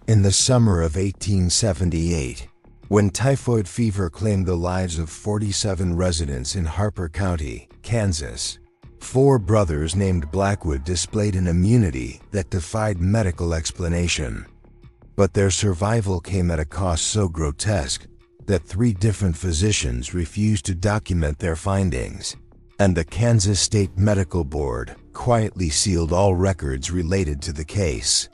In the summer of 1878, when typhoid fever claimed the lives of 47 residents in Harper County, Kansas, 4 brothers named Blackwood displayed an immunity that defied medical explanation. But their survival came at a cost so grotesque that 3 different physicians refused to document their findings, and the Kansas State Medical Board quietly sealed all records related to the case.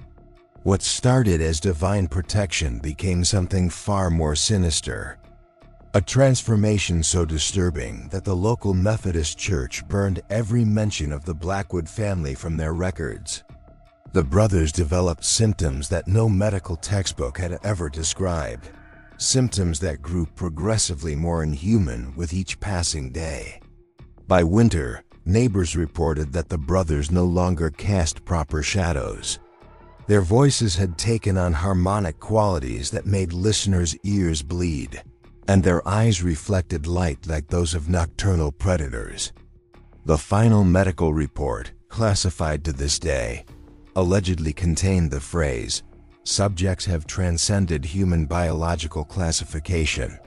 What started as divine protection became something far more sinister. A transformation so disturbing that the local Methodist church burned every mention of the Blackwood family from their records. The brothers developed symptoms that no medical textbook had ever described, symptoms that grew progressively more inhuman with each passing day. By winter, neighbors reported that the brothers no longer cast proper shadows. Their voices had taken on harmonic qualities that made listeners' ears bleed, and their eyes reflected light like those of nocturnal predators. The final medical report, classified to this day, allegedly contained the phrase, "Subjects have transcended human biological classification,"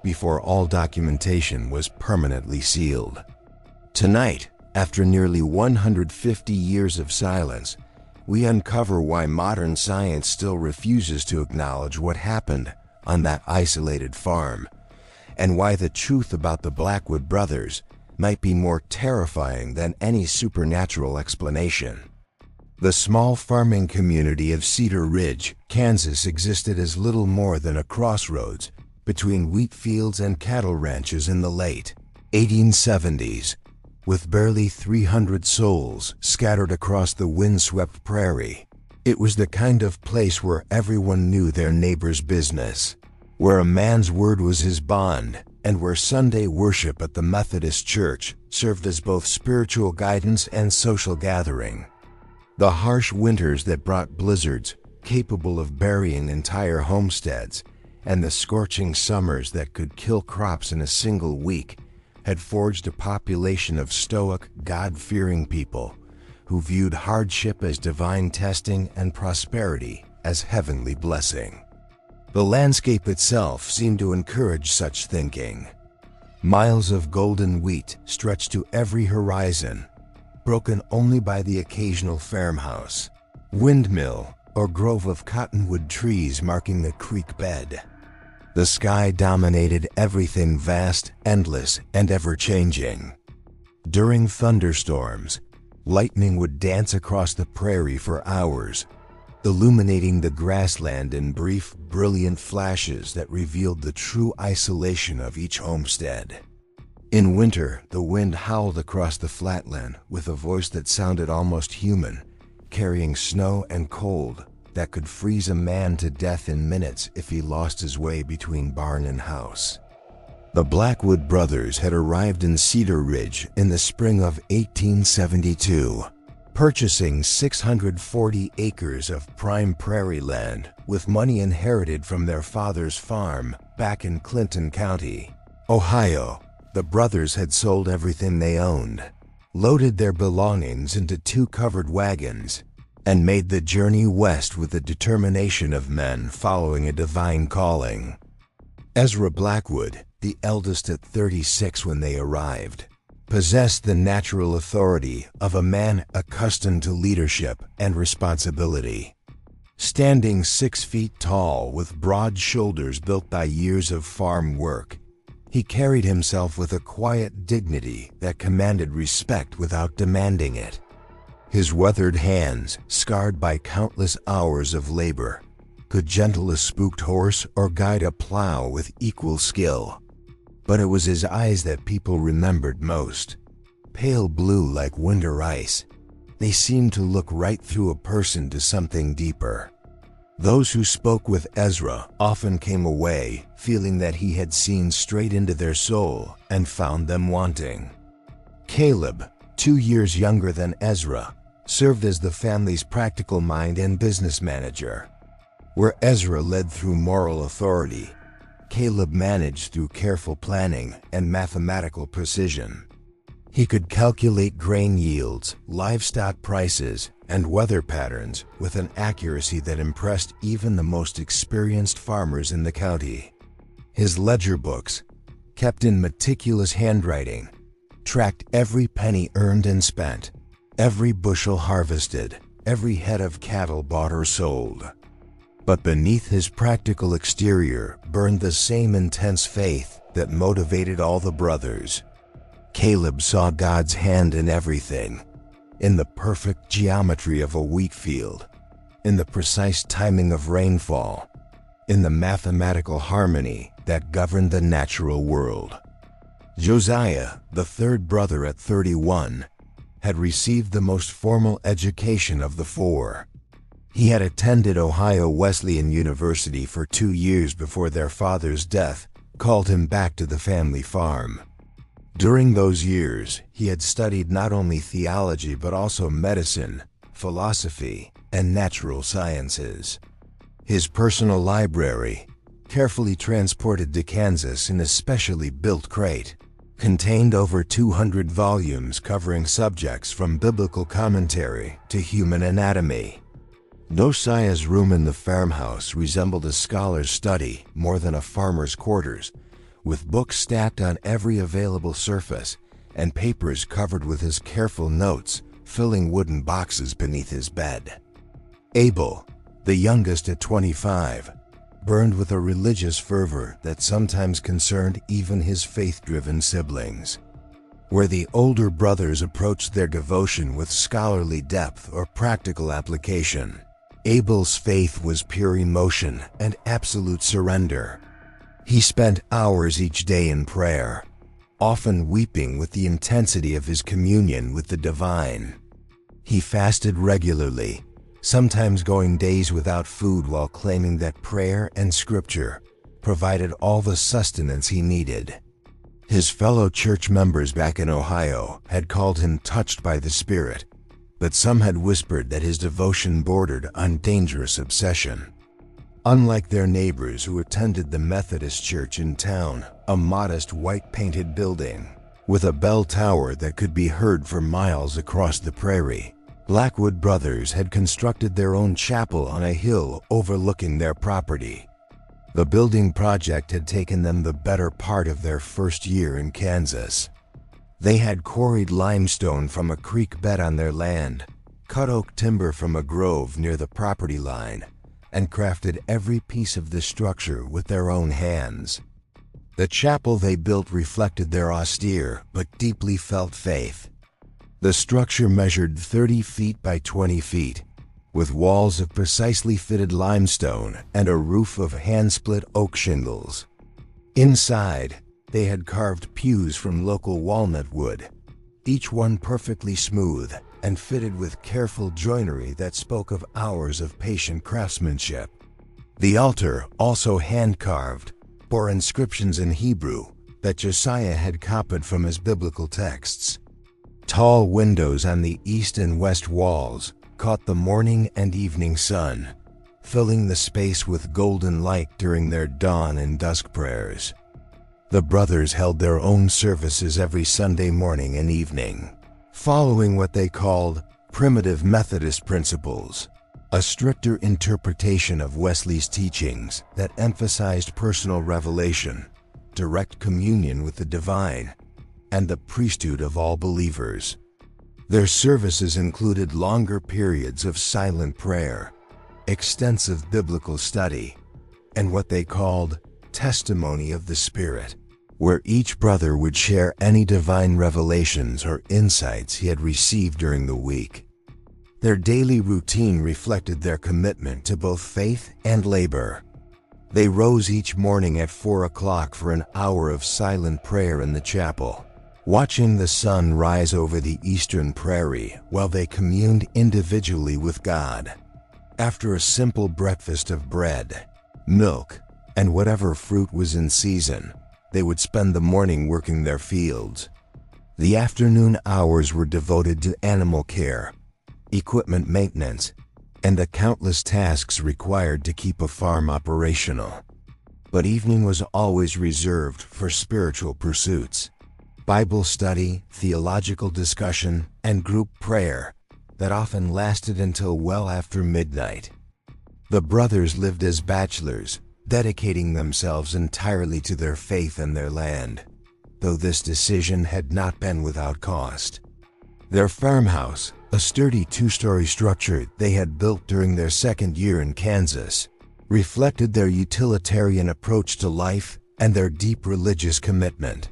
before all documentation was permanently sealed. Tonight, after nearly 150 years of silence, we uncover why modern science still refuses to acknowledge what happened on that isolated farm, and why the truth about the Blackwood brothers might be more terrifying than any supernatural explanation. The small farming community of Cedar Ridge, Kansas existed as little more than a crossroads between wheat fields and cattle ranches in the late 1870s. With barely 300 souls scattered across the windswept prairie, it was the kind of place where everyone knew their neighbor's business, where a man's word was his bond, and where Sunday worship at the Methodist Church served as both spiritual guidance and social gathering. The harsh winters that brought blizzards capable of burying entire homesteads, and the scorching summers that could kill crops in a single week, had forged a population of stoic, God-fearing people who viewed hardship as divine testing and prosperity as heavenly blessing. The landscape itself seemed to encourage such thinking. Miles of golden wheat stretched to every horizon, broken only by the occasional farmhouse, windmill, or grove of cottonwood trees marking the creek bed. The sky dominated everything vast, endless, and ever-changing. During thunderstorms, lightning would dance across the prairie for hours, illuminating the grassland in brief, brilliant flashes that revealed the true isolation of each homestead. In winter, the wind howled across the flatland with a voice that sounded almost human, carrying snow and cold that could freeze a man to death in minutes if he lost his way between barn and house. The Blackwood brothers had arrived in Cedar Ridge in the spring of 1872, purchasing 640 acres of prime prairie land with money inherited from their father's farm back in Clinton County, Ohio. The brothers had sold everything they owned, loaded their belongings into 2 covered wagons, and made the journey west with the determination of men following a divine calling. Ezra Blackwood, the eldest at 36 when they arrived, possessed the natural authority of a man accustomed to leadership and responsibility. Standing 6 feet tall with broad shoulders built by years of farm work, he carried himself with a quiet dignity that commanded respect without demanding it. His weathered hands, scarred by countless hours of labor, could gentle a spooked horse or guide a plow with equal skill. But it was his eyes that people remembered most. Pale blue like winter ice, they seemed to look right through a person to something deeper. Those who spoke with Ezra often came away feeling that he had seen straight into their soul and found them wanting. Caleb, 2 years younger than Ezra, served as the family's practical mind and business manager. Where Ezra led through moral authority, Caleb managed through careful planning and mathematical precision. He could calculate grain yields, livestock prices, and weather patterns with an accuracy that impressed even the most experienced farmers in the county. His ledger books, kept in meticulous handwriting, tracked every penny earned and spent, every bushel harvested, every head of cattle bought or sold. But beneath his practical exterior burned the same intense faith that motivated all the brothers. Caleb saw God's hand in everything, in the perfect geometry of a wheat field, in the precise timing of rainfall, in the mathematical harmony that governed the natural world. Josiah, the third brother at 31, had received the most formal education of the four. He had attended Ohio Wesleyan University for 2 years before their father's death called him back to the family farm. During those years, he had studied not only theology but also medicine, philosophy, and natural sciences. His personal library, carefully transported to Kansas in a specially built crate, contained over 200 volumes covering subjects from biblical commentary to human anatomy. Josiah's room in the farmhouse resembled a scholar's study more than a farmer's quarters, with books stacked on every available surface and papers covered with his careful notes filling wooden boxes beneath his bed. Abel, the youngest at 25, burned with a religious fervor that sometimes concerned even his faith-driven siblings. Where the older brothers approached their devotion with scholarly depth or practical application, Abel's faith was pure emotion and absolute surrender. He spent hours each day in prayer, often weeping with the intensity of his communion with the divine. He fasted regularly, sometimes going days without food while claiming that prayer and scripture provided all the sustenance he needed. His fellow church members back in Ohio had called him touched by the Spirit, but some had whispered that his devotion bordered on dangerous obsession. Unlike their neighbors who attended the Methodist church in town, a modest white-painted building with a bell tower that could be heard for miles across the prairie, Blackwood brothers had constructed their own chapel on a hill overlooking their property. The building project had taken them the better part of their first year in Kansas. They had quarried limestone from a creek bed on their land, cut oak timber from a grove near the property line, and crafted every piece of the structure with their own hands. The chapel they built reflected their austere but deeply felt faith. The structure measured 30 feet by 20 feet, with walls of precisely fitted limestone and a roof of hand-split oak shingles. Inside, they had carved pews from local walnut wood, each one perfectly smooth and fitted with careful joinery that spoke of hours of patient craftsmanship. The altar, also hand-carved, bore inscriptions in Hebrew that Josiah had copied from his biblical texts. Tall windows on the east and west walls caught the morning and evening sun, filling the space with golden light during their dawn and dusk prayers. The brothers held their own services every Sunday morning and evening, following what they called primitive Methodist principles, a stricter interpretation of Wesley's teachings that emphasized personal revelation, direct communion with the divine, and the priesthood of all believers. Their services included longer periods of silent prayer, extensive biblical study, and what they called testimony of the Spirit, where each brother would share any divine revelations or insights he had received during the week. Their daily routine reflected their commitment to both faith and labor. They rose each morning at 4 o'clock for an hour of silent prayer in the chapel, watching the sun rise over the eastern prairie while they communed individually with God. After a simple breakfast of bread, milk, and whatever fruit was in season, they would spend the morning working their fields. The afternoon hours were devoted to animal care, equipment maintenance, and the countless tasks required to keep a farm operational. But evening was always reserved for spiritual pursuits. Bible study, theological discussion, and group prayer that often lasted until well after midnight. The brothers lived as bachelors, dedicating themselves entirely to their faith and their land, though this decision had not been without cost. Their farmhouse, a sturdy two-story structure they had built during their second year in Kansas, reflected their utilitarian approach to life and their deep religious commitment.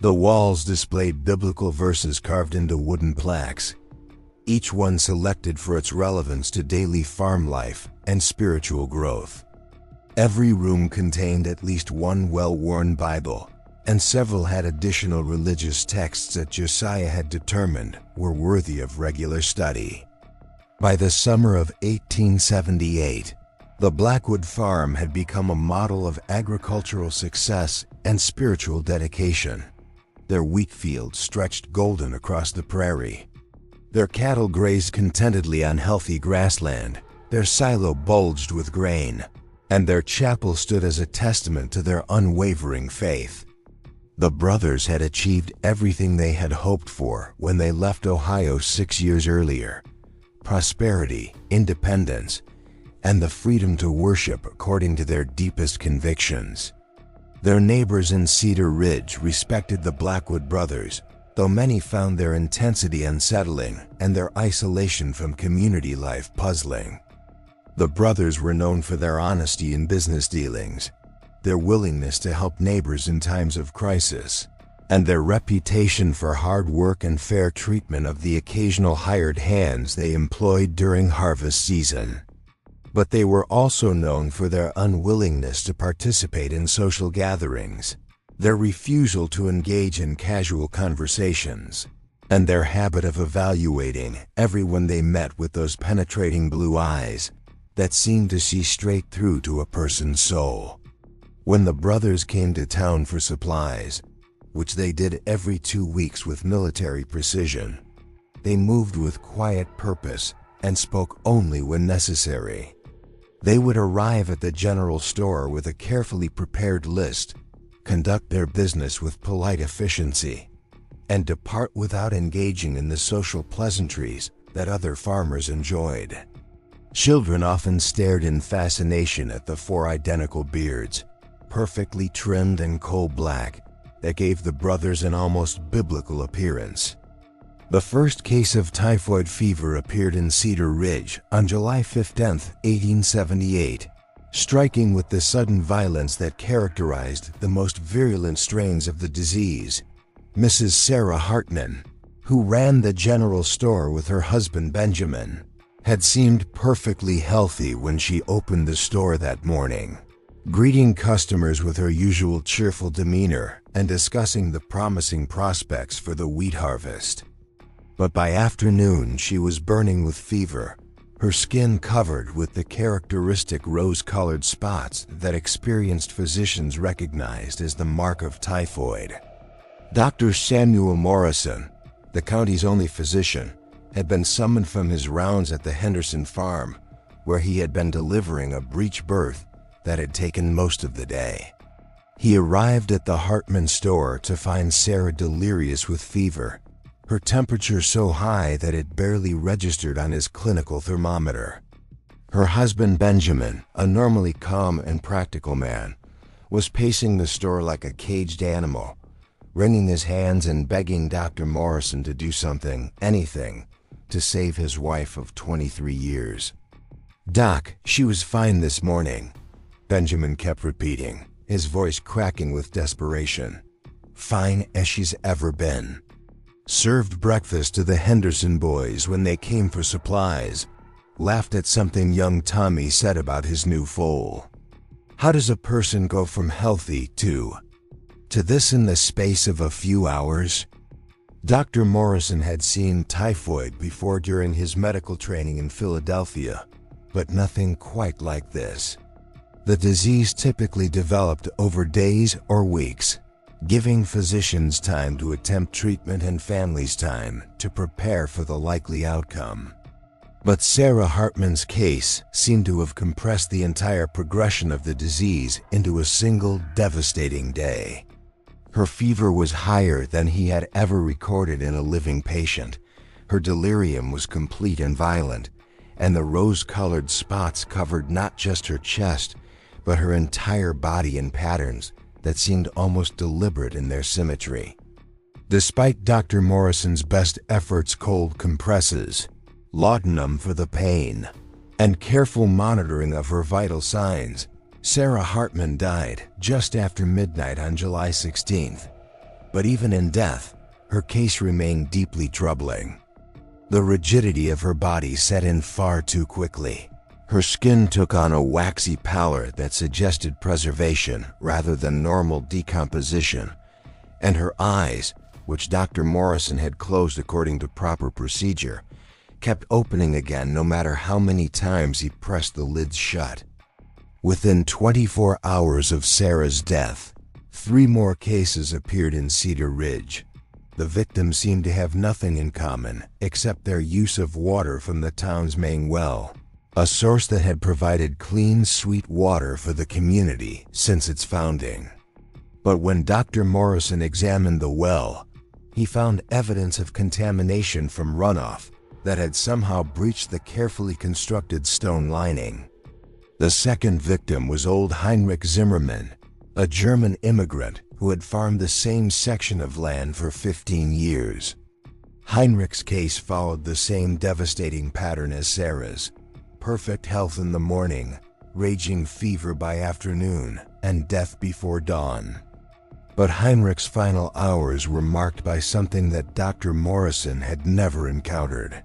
The walls displayed biblical verses carved into wooden plaques, each one selected for its relevance to daily farm life and spiritual growth. Every room contained at least one well-worn Bible, and several had additional religious texts that Josiah had determined were worthy of regular study. By the summer of 1878, the Blackwood farm had become a model of agricultural success and spiritual dedication. Their wheat fields stretched golden across the prairie. Their cattle grazed contentedly on healthy grassland. Their silo bulged with grain, and their chapel stood as a testament to their unwavering faith. The brothers had achieved everything they had hoped for when they left Ohio 6 years earlier: prosperity, independence, and the freedom to worship according to their deepest convictions. Their neighbors in Cedar Ridge respected the Blackwood brothers, though many found their intensity unsettling and their isolation from community life puzzling. The brothers were known for their honesty in business dealings, their willingness to help neighbors in times of crisis, and their reputation for hard work and fair treatment of the occasional hired hands they employed during harvest season. But they were also known for their unwillingness to participate in social gatherings, their refusal to engage in casual conversations, and their habit of evaluating everyone they met with those penetrating blue eyes that seemed to see straight through to a person's soul. When the brothers came to town for supplies, which they did every 2 weeks with military precision, they moved with quiet purpose and spoke only when necessary. They would arrive at the general store with a carefully prepared list, conduct their business with polite efficiency, and depart without engaging in the social pleasantries that other farmers enjoyed. Children often stared in fascination at the 4 identical beards, perfectly trimmed and coal-black, that gave the brothers an almost biblical appearance. The first case of typhoid fever appeared in Cedar Ridge on July 15, 1878, striking with the sudden violence that characterized the most virulent strains of the disease. Mrs. Sarah Hartman, who ran the general store with her husband Benjamin, had seemed perfectly healthy when she opened the store that morning, greeting customers with her usual cheerful demeanor and discussing the promising prospects for the wheat harvest. But by afternoon she was burning with fever, her skin covered with the characteristic rose-colored spots that experienced physicians recognized as the mark of typhoid. Dr. Samuel Morrison, the county's only physician, had been summoned from his rounds at the Henderson farm, where he had been delivering a breech birth that had taken most of the day. He arrived at the Hartman store to find Sarah delirious with fever, her temperature so high that it barely registered on his clinical thermometer. Her husband Benjamin, a normally calm and practical man, was pacing the store like a caged animal, wringing his hands and begging Dr. Morrison to do something, anything, to save his wife of 23 years. "Doc, she was fine this morning," Benjamin kept repeating, his voice cracking with desperation. "Fine as she's ever been." Served breakfast to the Henderson boys when they came for supplies, laughed at something young Tommy said about his new foal. How does a person go from healthy to this in the space of a few hours? Dr. Morrison had seen typhoid before during his medical training in Philadelphia, but nothing quite like this. The disease typically developed over days or weeks, giving physicians time to attempt treatment and families time to prepare for the likely outcome. But Sarah Hartman's case seemed to have compressed the entire progression of the disease into a single devastating day. Her fever was higher than he had ever recorded in a living patient. Her delirium was complete and violent, and the rose-colored spots covered not just her chest, but her entire body in patterns that seemed almost deliberate in their symmetry. Despite Dr. Morrison's best efforts, cold compresses, laudanum for the pain, and careful monitoring of her vital signs, Sarah Hartman died just after midnight on July 16th. But even in death, her case remained deeply troubling. The rigidity of her body set in far too quickly. Her skin took on a waxy pallor that suggested preservation rather than normal decomposition, and her eyes, which Dr. Morrison had closed according to proper procedure, kept opening again no matter how many times he pressed the lids shut. Within 24 hours of Sarah's death, 3 more cases appeared in Cedar Ridge. The victims seemed to have nothing in common except their use of water from the town's main well, a source that had provided clean, sweet water for the community since its founding. But when Dr. Morrison examined the well, he found evidence of contamination from runoff that had somehow breached the carefully constructed stone lining. The second victim was old Heinrich Zimmermann, a German immigrant who had farmed the same section of land for 15 years. Heinrich's case followed the same devastating pattern as Sarah's: perfect health in the morning, raging fever by afternoon, and death before dawn. But Heinrich's final hours were marked by something that Dr. Morrison had never encountered.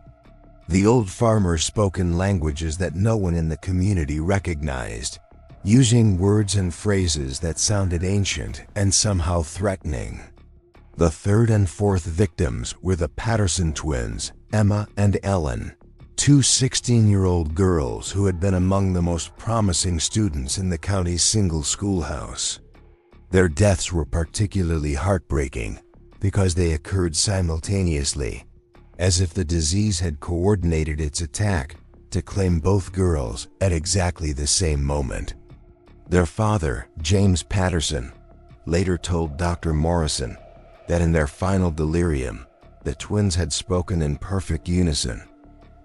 The old farmer spoke in languages that no one in the community recognized, using words and phrases that sounded ancient and somehow threatening. The third and fourth victims were the Patterson twins, Emma and Ellen, 2 16-year-old girls who had been among the most promising students in the county's single schoolhouse. Their deaths were particularly heartbreaking because they occurred simultaneously, as if the disease had coordinated its attack to claim both girls at exactly the same moment. Their father, James Patterson, later told Dr. Morrison that in their final delirium, the twins had spoken in perfect unison,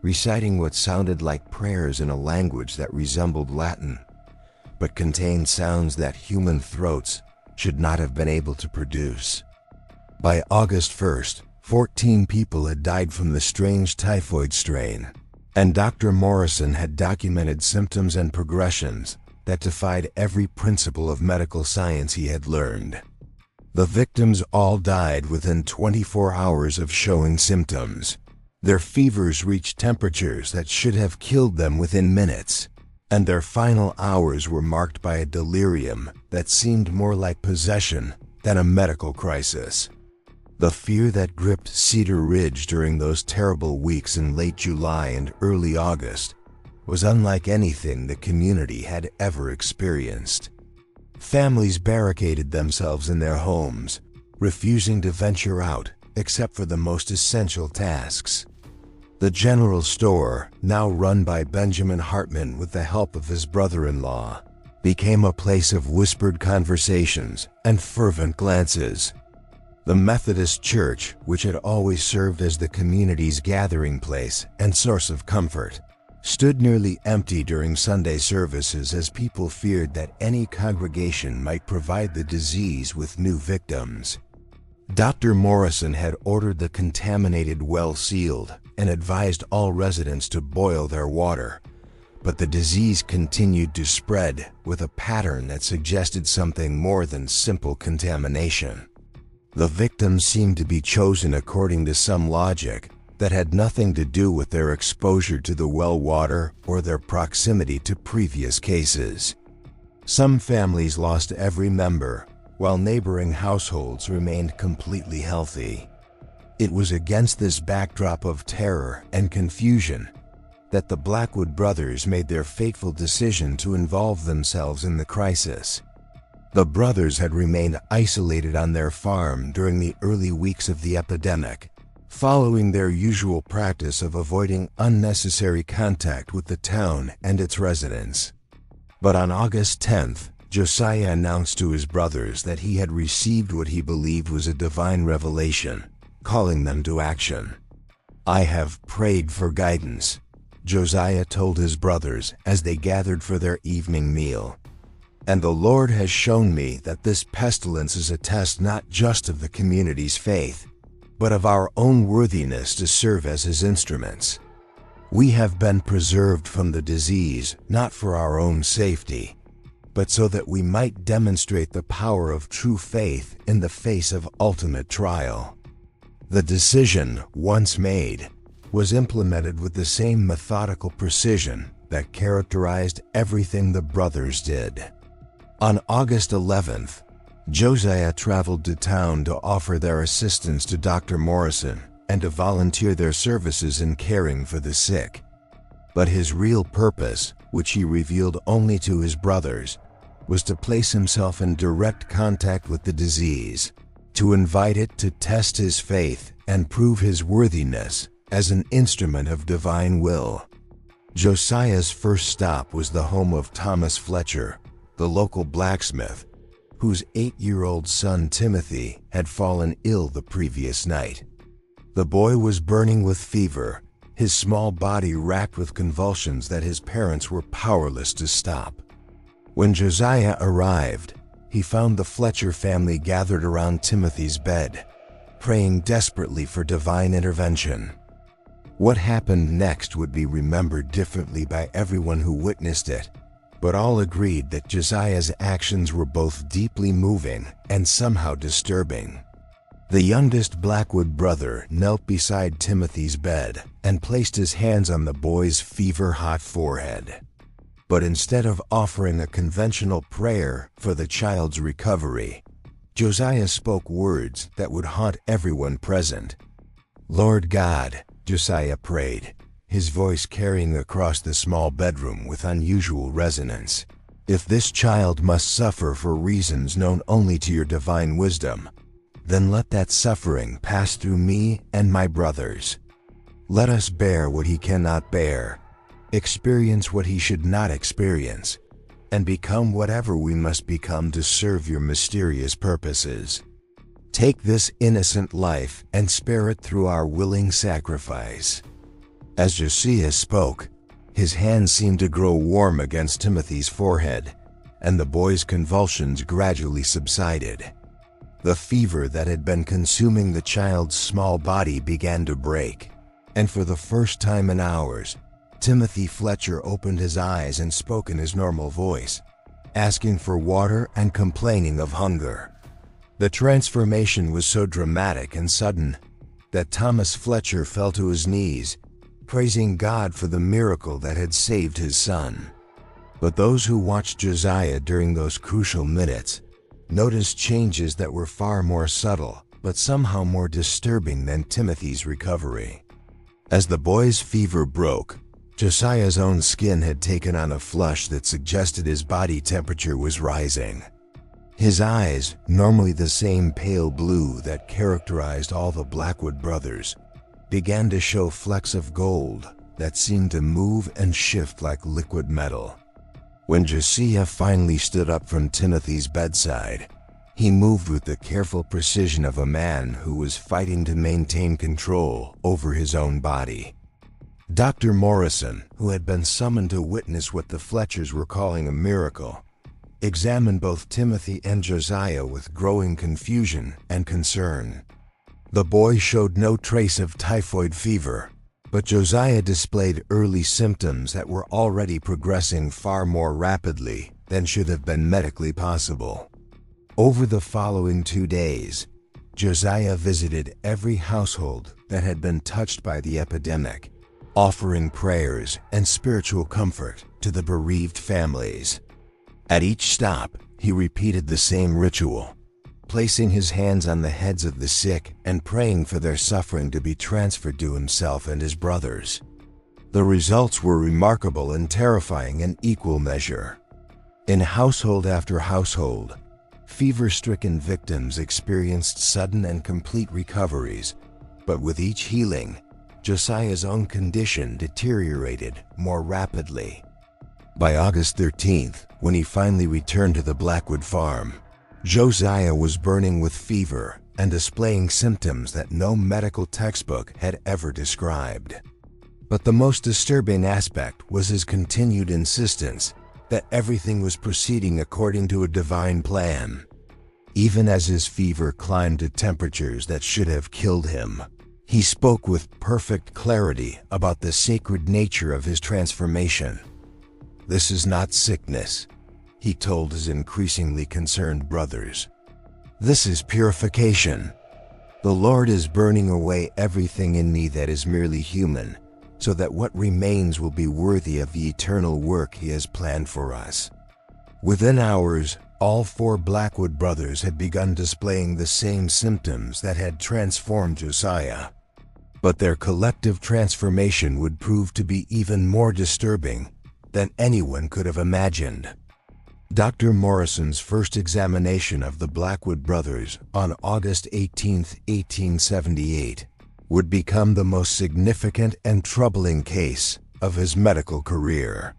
reciting what sounded like prayers in a language that resembled Latin, but contained sounds that human throats should not have been able to produce. By August 1st, 14 people had died from the strange typhoid strain, and Dr. Morrison had documented symptoms and progressions that defied every principle of medical science he had learned. The victims all died within 24 hours of showing symptoms. Their fevers reached temperatures that should have killed them within minutes, and their final hours were marked by a delirium that seemed more like possession than a medical crisis. The fear that gripped Cedar Ridge during those terrible weeks in late July and early August was unlike anything the community had ever experienced. Families barricaded themselves in their homes, refusing to venture out except for the most essential tasks. The general store, now run by Benjamin Hartman with the help of his brother-in-law, became a place of whispered conversations and fervent glances. The Methodist Church, which had always served as the community's gathering place and source of comfort, stood nearly empty during Sunday services as people feared that any congregation might provide the disease with new victims. Dr. Morrison had ordered the contaminated well sealed and advised all residents to boil their water, but the disease continued to spread with a pattern that suggested something more than simple contamination. The victims seemed to be chosen according to some logic that had nothing to do with their exposure to the well water or their proximity to previous cases. Some families lost every member, while neighboring households remained completely healthy. It was against this backdrop of terror and confusion that the Blackwood brothers made their fateful decision to involve themselves in the crisis. The brothers had remained isolated on their farm during the early weeks of the epidemic, following their usual practice of avoiding unnecessary contact with the town and its residents. But on August 10th, Josiah announced to his brothers that he had received what he believed was a divine revelation, calling them to action. "I have prayed for guidance," Josiah told his brothers as they gathered for their evening meal. "And the Lord has shown me that this pestilence is a test not just of the community's faith, but of our own worthiness to serve as his instruments. We have been preserved from the disease not for our own safety, but so that we might demonstrate the power of true faith in the face of ultimate trial." The decision, once made, was implemented with the same methodical precision that characterized everything the brothers did. On August 11th, Josiah traveled to town to offer their assistance to Dr. Morrison and to volunteer their services in caring for the sick. But his real purpose, which he revealed only to his brothers, was to place himself in direct contact with the disease, to invite it to test his faith and prove his worthiness as an instrument of divine will. Josiah's first stop was the home of Thomas Fletcher, the local blacksmith, whose 8-year-old son Timothy had fallen ill the previous night. The boy was burning with fever, his small body racked with convulsions that his parents were powerless to stop. When Josiah arrived, he found the Fletcher family gathered around Timothy's bed, praying desperately for divine intervention. What happened next would be remembered differently by everyone who witnessed it, but all agreed that Josiah's actions were both deeply moving and somehow disturbing. The youngest Blackwood brother knelt beside Timothy's bed and placed his hands on the boy's fever-hot forehead. But instead of offering a conventional prayer for the child's recovery, Josiah spoke words that would haunt everyone present. "Lord God," Josiah prayed, his voice carrying across the small bedroom with unusual resonance, "if this child must suffer for reasons known only to your divine wisdom, then let that suffering pass through me and my brothers. Let us bear what he cannot bear, experience what he should not experience, and become whatever we must become to serve your mysterious purposes. Take this innocent life and spare it through our willing sacrifice." As Josiah spoke, his hands seemed to grow warm against Timothy's forehead, and the boy's convulsions gradually subsided. The fever that had been consuming the child's small body began to break, and for the first time in hours, Timothy Fletcher opened his eyes and spoke in his normal voice, asking for water and complaining of hunger. The transformation was so dramatic and sudden that Thomas Fletcher fell to his knees, praising God for the miracle that had saved his son. But those who watched Josiah during those crucial minutes noticed changes that were far more subtle, but somehow more disturbing than Timothy's recovery. As the boy's fever broke, Josiah's own skin had taken on a flush that suggested his body temperature was rising. His eyes, normally the same pale blue that characterized all the Blackwood brothers, began to show flecks of gold that seemed to move and shift like liquid metal. When Josiah finally stood up from Timothy's bedside, he moved with the careful precision of a man who was fighting to maintain control over his own body. Dr. Morrison, who had been summoned to witness what the Fletchers were calling a miracle, examined both Timothy and Josiah with growing confusion and concern. The boy showed no trace of typhoid fever, but Josiah displayed early symptoms that were already progressing far more rapidly than should have been medically possible. Over the following 2 days, Josiah visited every household that had been touched by the epidemic, offering prayers and spiritual comfort to the bereaved families. At each stop, he repeated the same ritual, placing his hands on the heads of the sick and praying for their suffering to be transferred to himself and his brothers. The results were remarkable and terrifying in equal measure. In household after household, fever-stricken victims experienced sudden and complete recoveries, but with each healing, Josiah's own condition deteriorated more rapidly. By August 13th, when he finally returned to the Blackwood farm, Josiah was burning with fever and displaying symptoms that no medical textbook had ever described. But the most disturbing aspect was his continued insistence that everything was proceeding according to a divine plan. Even as his fever climbed to temperatures that should have killed him, he spoke with perfect clarity about the sacred nature of his transformation. "This is not sickness," he told his increasingly concerned brothers. "This is purification. The Lord is burning away everything in me that is merely human, so that what remains will be worthy of the eternal work He has planned for us." Within hours, all 4 Blackwood brothers had begun displaying the same symptoms that had transformed Josiah. But their collective transformation would prove to be even more disturbing than anyone could have imagined. Dr. Morrison's first examination of the Blackwood brothers on August 18, 1878, would become the most significant and troubling case of his medical career.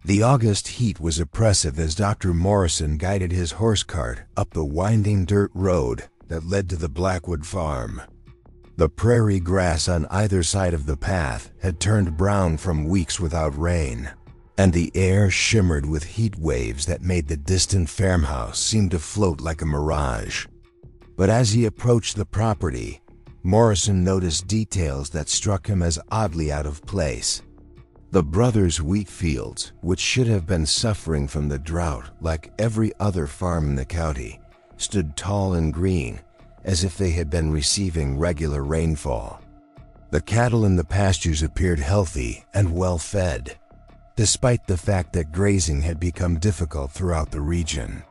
The August heat was oppressive as Dr. Morrison guided his horse cart up the winding dirt road that led to the Blackwood farm. The prairie grass on either side of the path had turned brown from weeks without rain, and the air shimmered with heat waves that made the distant farmhouse seem to float like a mirage. But as he approached the property, Morrison noticed details that struck him as oddly out of place. The brothers' wheat fields, which should have been suffering from the drought like every other farm in the county, stood tall and green, as if they had been receiving regular rainfall. The cattle in the pastures appeared healthy and well fed, despite the fact that grazing had become difficult throughout the region.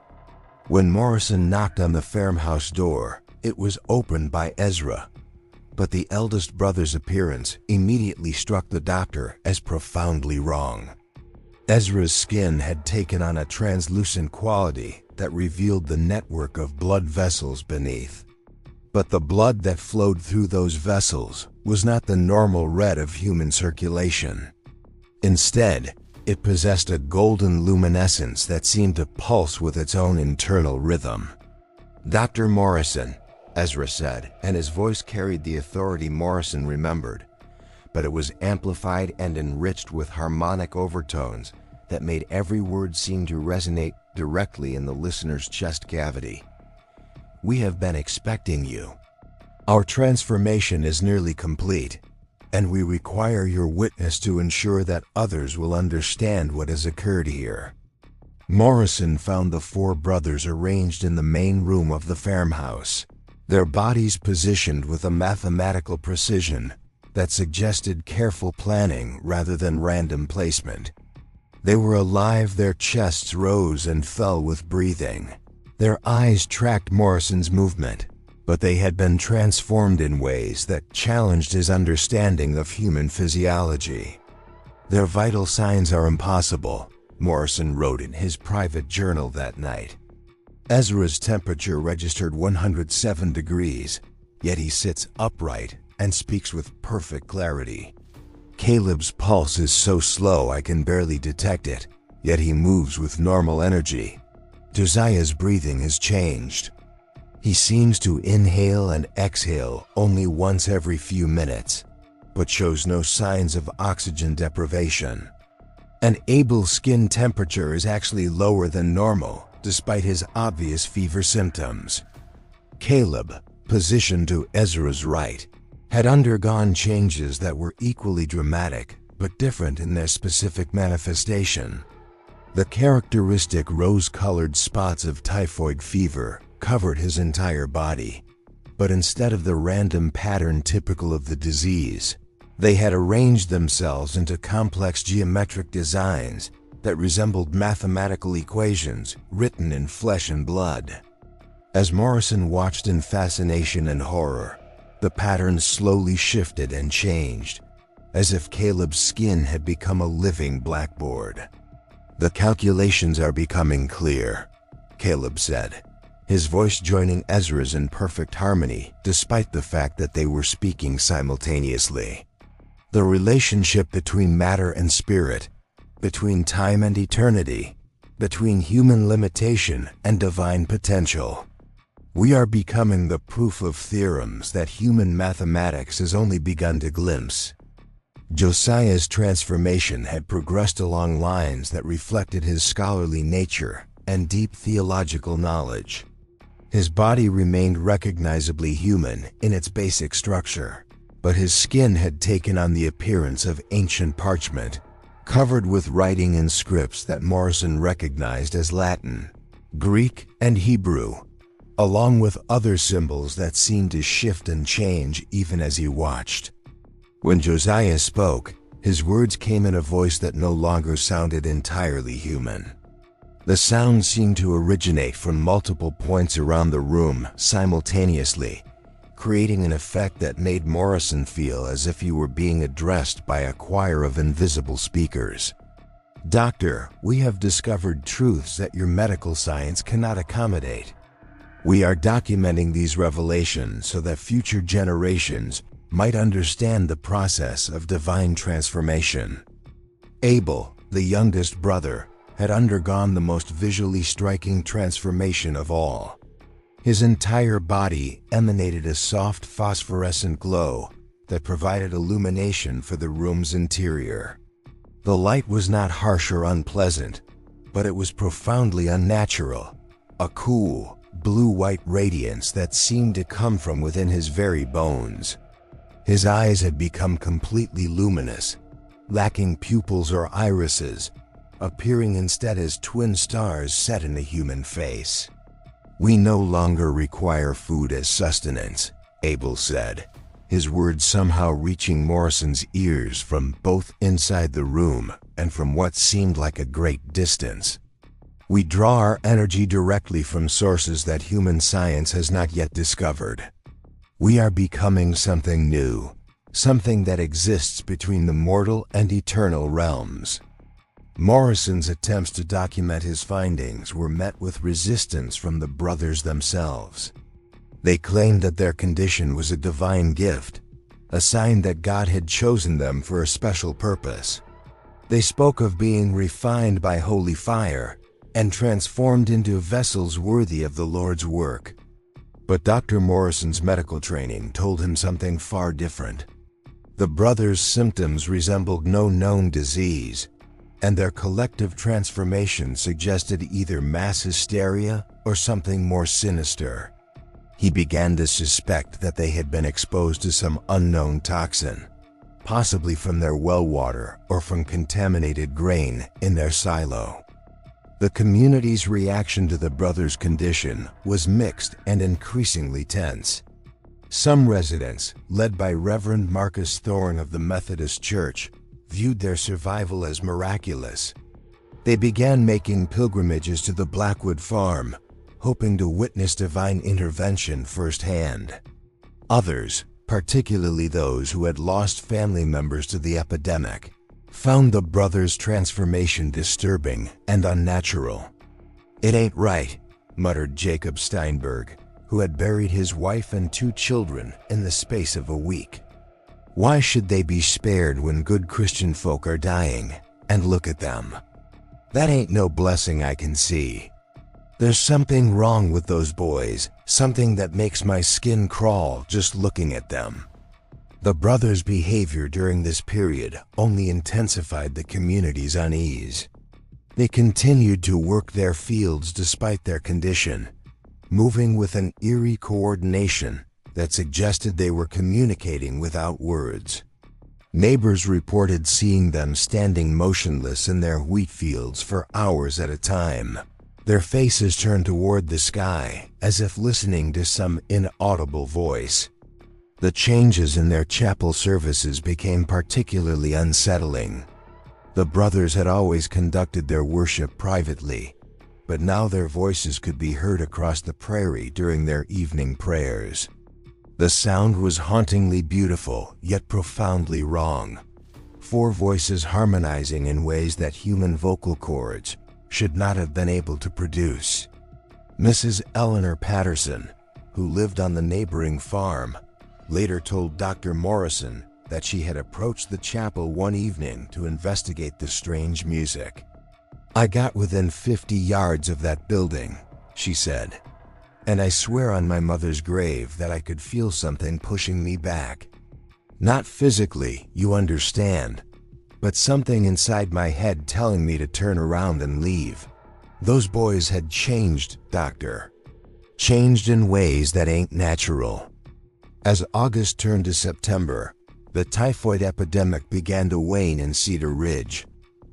When Morrison knocked on the farmhouse door, it was opened by Ezra, but the eldest brother's appearance immediately struck the doctor as profoundly wrong. Ezra's skin had taken on a translucent quality that revealed the network of blood vessels beneath. But the blood that flowed through those vessels was not the normal red of human circulation. Instead, it possessed a golden luminescence that seemed to pulse with its own internal rhythm. "Dr. Morrison," Ezra said, and his voice carried the authority Morrison remembered, but it was amplified and enriched with harmonic overtones that made every word seem to resonate directly in the listener's chest cavity. "We have been expecting you. Our transformation is nearly complete, and we require your witness to ensure that others will understand what has occurred here." Morrison found the 4 brothers arranged in the main room of the farmhouse, their bodies positioned with a mathematical precision that suggested careful planning rather than random placement. They were alive, their chests rose and fell with breathing. Their eyes tracked Morrison's movement, but they had been transformed in ways that challenged his understanding of human physiology. "Their vital signs are impossible," Morrison wrote in his private journal that night. "Ezra's temperature registered 107 degrees, yet he sits upright and speaks with perfect clarity. Caleb's pulse is so slow I can barely detect it, yet he moves with normal energy. Josiah's breathing has changed. He seems to inhale and exhale only once every few minutes, but shows no signs of oxygen deprivation. And Abel's skin temperature is actually lower than normal, despite his obvious fever symptoms. Caleb, positioned to Ezra's right, had undergone changes that were equally dramatic, but different in their specific manifestation. The characteristic rose-colored spots of typhoid fever covered his entire body, but instead of the random pattern typical of the disease, they had arranged themselves into complex geometric designs that resembled mathematical equations written in flesh and blood. As Morrison watched in fascination and horror, the patterns slowly shifted and changed, as if Caleb's skin had become a living blackboard. "The calculations are becoming clear," Caleb said, his voice joining Ezra's in perfect harmony despite the fact that they were speaking simultaneously. "The relationship between matter and spirit, between time and eternity, between human limitation and divine potential. We are becoming the proof of theorems that human mathematics has only begun to glimpse. Josiah's transformation had progressed along lines that reflected his scholarly nature and deep theological knowledge. His body remained recognizably human in its basic structure, but his skin had taken on the appearance of ancient parchment, covered with writing in scripts that Morrison recognized as Latin, Greek, and Hebrew, along with other symbols that seemed to shift and change even as he watched. When Josiah spoke, his words came in a voice that no longer sounded entirely human. The sound seemed to originate from multiple points around the room simultaneously, creating an effect that made Morrison feel as if he were being addressed by a choir of invisible speakers. "Doctor, we have discovered truths that your medical science cannot accommodate. We are documenting these revelations so that future generations might understand the process of divine transformation." Abel, the youngest brother, had undergone the most visually striking transformation of all. His entire body emanated a soft phosphorescent glow that provided illumination for the room's interior. The light was not harsh or unpleasant, but it was profoundly unnatural, a cool, blue-white radiance that seemed to come from within his very bones. His eyes had become completely luminous, lacking pupils or irises, appearing instead as twin stars set in a human face. "We no longer require food as sustenance," Abel said, his words somehow reaching Morrison's ears from both inside the room and from what seemed like a great distance. "We draw our energy directly from sources that human science has not yet discovered. We are becoming something new, something that exists between the mortal and eternal realms." Morrison's attempts to document his findings were met with resistance from the brothers themselves. They claimed that their condition was a divine gift, a sign that God had chosen them for a special purpose. They spoke of being refined by holy fire and transformed into vessels worthy of the Lord's work. But Dr. Morrison's medical training told him something far different. The brothers' symptoms resembled no known disease, and their collective transformation suggested either mass hysteria or something more sinister. He began to suspect that they had been exposed to some unknown toxin, possibly from their well water or from contaminated grain in their silo. The community's reaction to the brothers' condition was mixed and increasingly tense. Some residents, led by Reverend Marcus Thorne of the Methodist Church, viewed their survival as miraculous. They began making pilgrimages to the Blackwood farm, hoping to witness divine intervention firsthand. Others, particularly those who had lost family members to the epidemic, found the brothers' transformation disturbing and unnatural. "It ain't right," muttered Jacob Steinberg, who had buried his wife and 2 children in the space of a week. "Why should they be spared when good Christian folk are dying? And look at them. That ain't no blessing I can see. There's something wrong with those boys, something that makes my skin crawl just looking at them." The brothers' behavior during this period only intensified the community's unease. They continued to work their fields despite their condition, moving with an eerie coordination that suggested they were communicating without words. Neighbors reported seeing them standing motionless in their wheat fields for hours at a time, their faces turned toward the sky as if listening to some inaudible voice. The changes in their chapel services became particularly unsettling. The brothers had always conducted their worship privately, but now their voices could be heard across the prairie during their evening prayers. The sound was hauntingly beautiful, yet profoundly wrong. 4 voices harmonizing in ways that human vocal cords should not have been able to produce. Mrs. Eleanor Patterson, who lived on the neighboring farm, later told Dr. Morrison that she had approached the chapel one evening to investigate the strange music. "I got within 50 yards of that building," she said, "and I swear on my mother's grave that I could feel something pushing me back. Not physically, you understand, but something inside my head telling me to turn around and leave. Those boys had changed, Doctor. Changed in ways that ain't natural." As August turned to September, the typhoid epidemic began to wane in Cedar Ridge.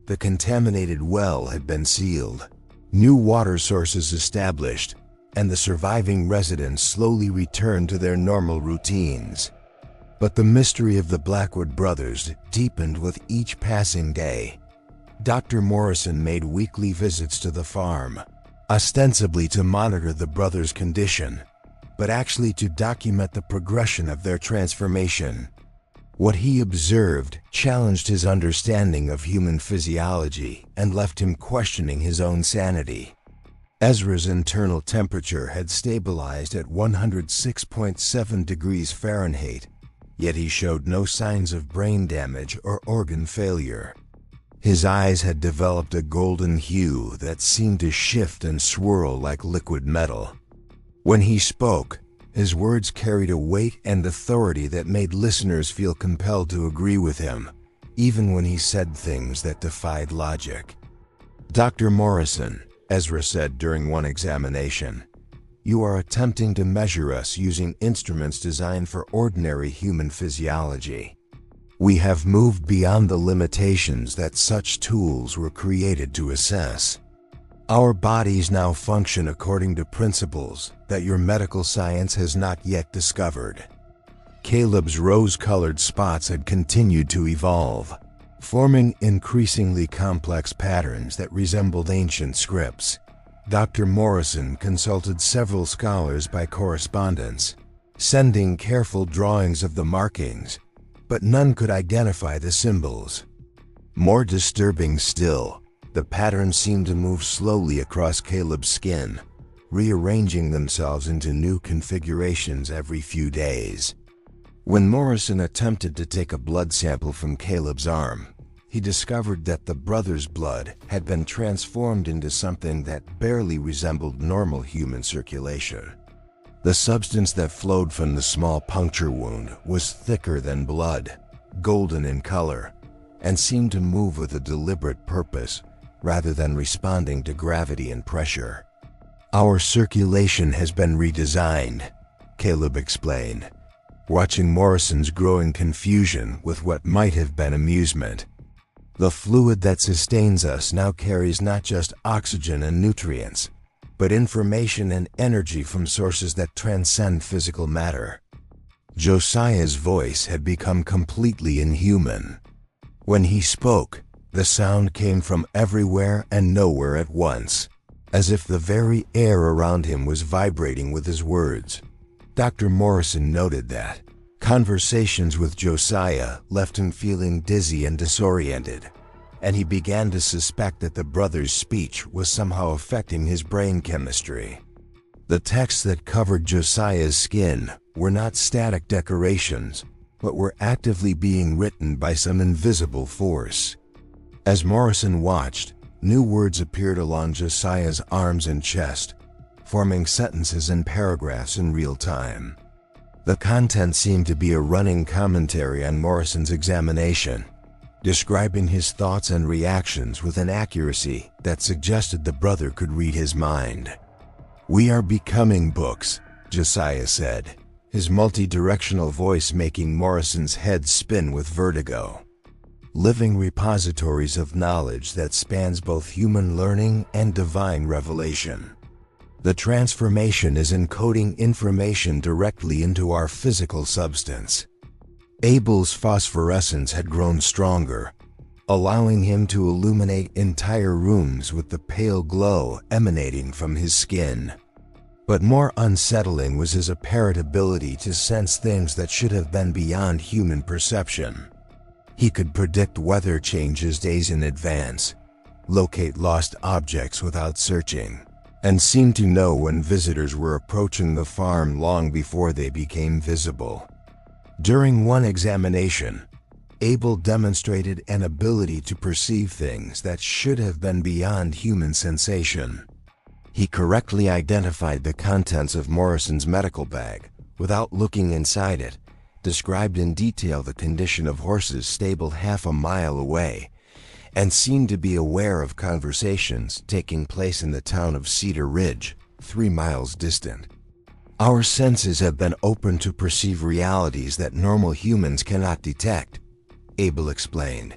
The contaminated well had been sealed, new water sources established, and the surviving residents slowly returned to their normal routines. But the mystery of the Blackwood brothers deepened with each passing day. Dr. Morrison made weekly visits to the farm, ostensibly to monitor the brothers' condition, but actually to document the progression of their transformation. What he observed challenged his understanding of human physiology and left him questioning his own sanity. Ezra's internal temperature had stabilized at 106.7 degrees Fahrenheit, yet he showed no signs of brain damage or organ failure. His eyes had developed a golden hue that seemed to shift and swirl like liquid metal. When he spoke, his words carried a weight and authority that made listeners feel compelled to agree with him, even when he said things that defied logic. "Dr. Morrison," Ezra said during one examination, "you are attempting to measure us using instruments designed for ordinary human physiology. We have moved beyond the limitations that such tools were created to assess. Our bodies now function according to principles that your medical science has not yet discovered." Caleb's rose-colored spots had continued to evolve, forming increasingly complex patterns that resembled ancient scripts. Dr. Morrison consulted several scholars by correspondence, sending careful drawings of the markings, but none could identify the symbols. More disturbing still, the patterns seemed to move slowly across Caleb's skin, rearranging themselves into new configurations every few days. When Morrison attempted to take a blood sample from Caleb's arm, he discovered that the brother's blood had been transformed into something that barely resembled normal human circulation. The substance that flowed from the small puncture wound was thicker than blood, golden in color, and seemed to move with a deliberate purpose rather than responding to gravity and pressure. "Our circulation has been redesigned," Caleb explained, watching Morrison's growing confusion with what might have been amusement. "The fluid that sustains us now carries not just oxygen and nutrients, but information and energy from sources that transcend physical matter." Josiah's voice had become completely inhuman. When he spoke, the sound came from everywhere and nowhere at once, as if the very air around him was vibrating with his words. Dr. Morrison noted that conversations with Josiah left him feeling dizzy and disoriented, and he began to suspect that the brother's speech was somehow affecting his brain chemistry. The texts that covered Josiah's skin were not static decorations, but were actively being written by some invisible force. As Morrison watched, new words appeared along Josiah's arms and chest, forming sentences and paragraphs in real time. The content seemed to be a running commentary on Morrison's examination, describing his thoughts and reactions with an accuracy that suggested the brother could read his mind. "We are becoming books," Josiah said, his multi-directional voice making Morrison's head spin with vertigo. "Living repositories of knowledge that spans both human learning and divine revelation. The transformation is encoding information directly into our physical substance." Abel's phosphorescence had grown stronger, allowing him to illuminate entire rooms with the pale glow emanating from his skin. But more unsettling was his apparent ability to sense things that should have been beyond human perception. He could predict weather changes days in advance, locate lost objects without searching, and seemed to know when visitors were approaching the farm long before they became visible. During one examination, Abel demonstrated an ability to perceive things that should have been beyond human sensation. He correctly identified the contents of Morrison's medical bag without looking inside it, described in detail the condition of horses stabled half a mile away, and seemed to be aware of conversations taking place in the town of Cedar Ridge, 3 miles distant. Our senses have been opened to perceive realities that normal humans cannot detect, Abel explained,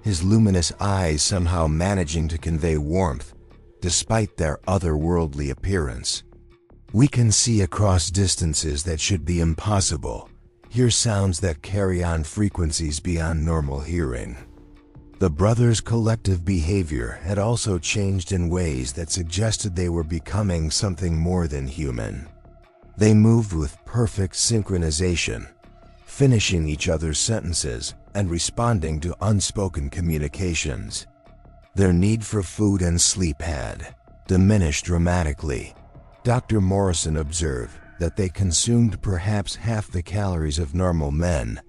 his luminous eyes somehow managing to convey warmth despite their otherworldly appearance. We can see across distances that should be impossible, hear sounds that carry on frequencies beyond normal hearing. The brothers' collective behavior had also changed in ways that suggested they were becoming something more than human. They moved with perfect synchronization, finishing each other's sentences and responding to unspoken communications. Their need for food and sleep had diminished dramatically. Dr. Morrison observed that they consumed perhaps half the calories of normal men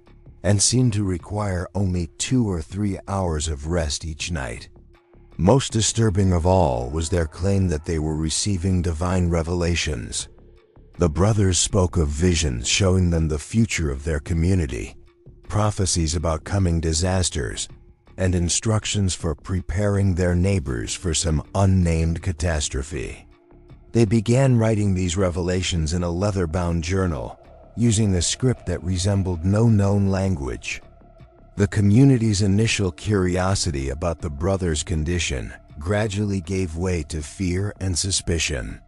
and seemed to require only 2 or 3 hours of rest each night. Most disturbing of all was their claim that they were receiving divine revelations. The brothers spoke of visions showing them the future of their community, prophecies about coming disasters, and instructions for preparing their neighbors for some unnamed catastrophe. They began writing these revelations in a leather-bound journal, using a script that resembled no known language. The community's initial curiosity about the brothers' condition gradually gave way to fear and suspicion.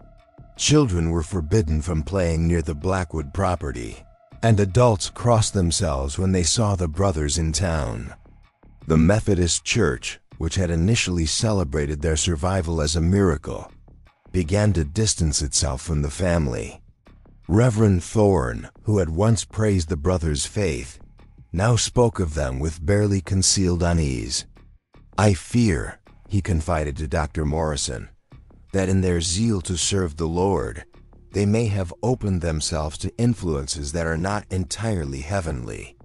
Children were forbidden from playing near the Blackwood property, and adults crossed themselves when they saw the brothers in town. The Methodist Church, which had initially celebrated their survival as a miracle, began to distance itself from the family. Reverend Thorne, who had once praised the brothers' faith, now spoke of them with barely concealed unease. "I fear," he confided to Dr. Morrison, "that in their zeal to serve the Lord, they may have opened themselves to influences that are not entirely heavenly.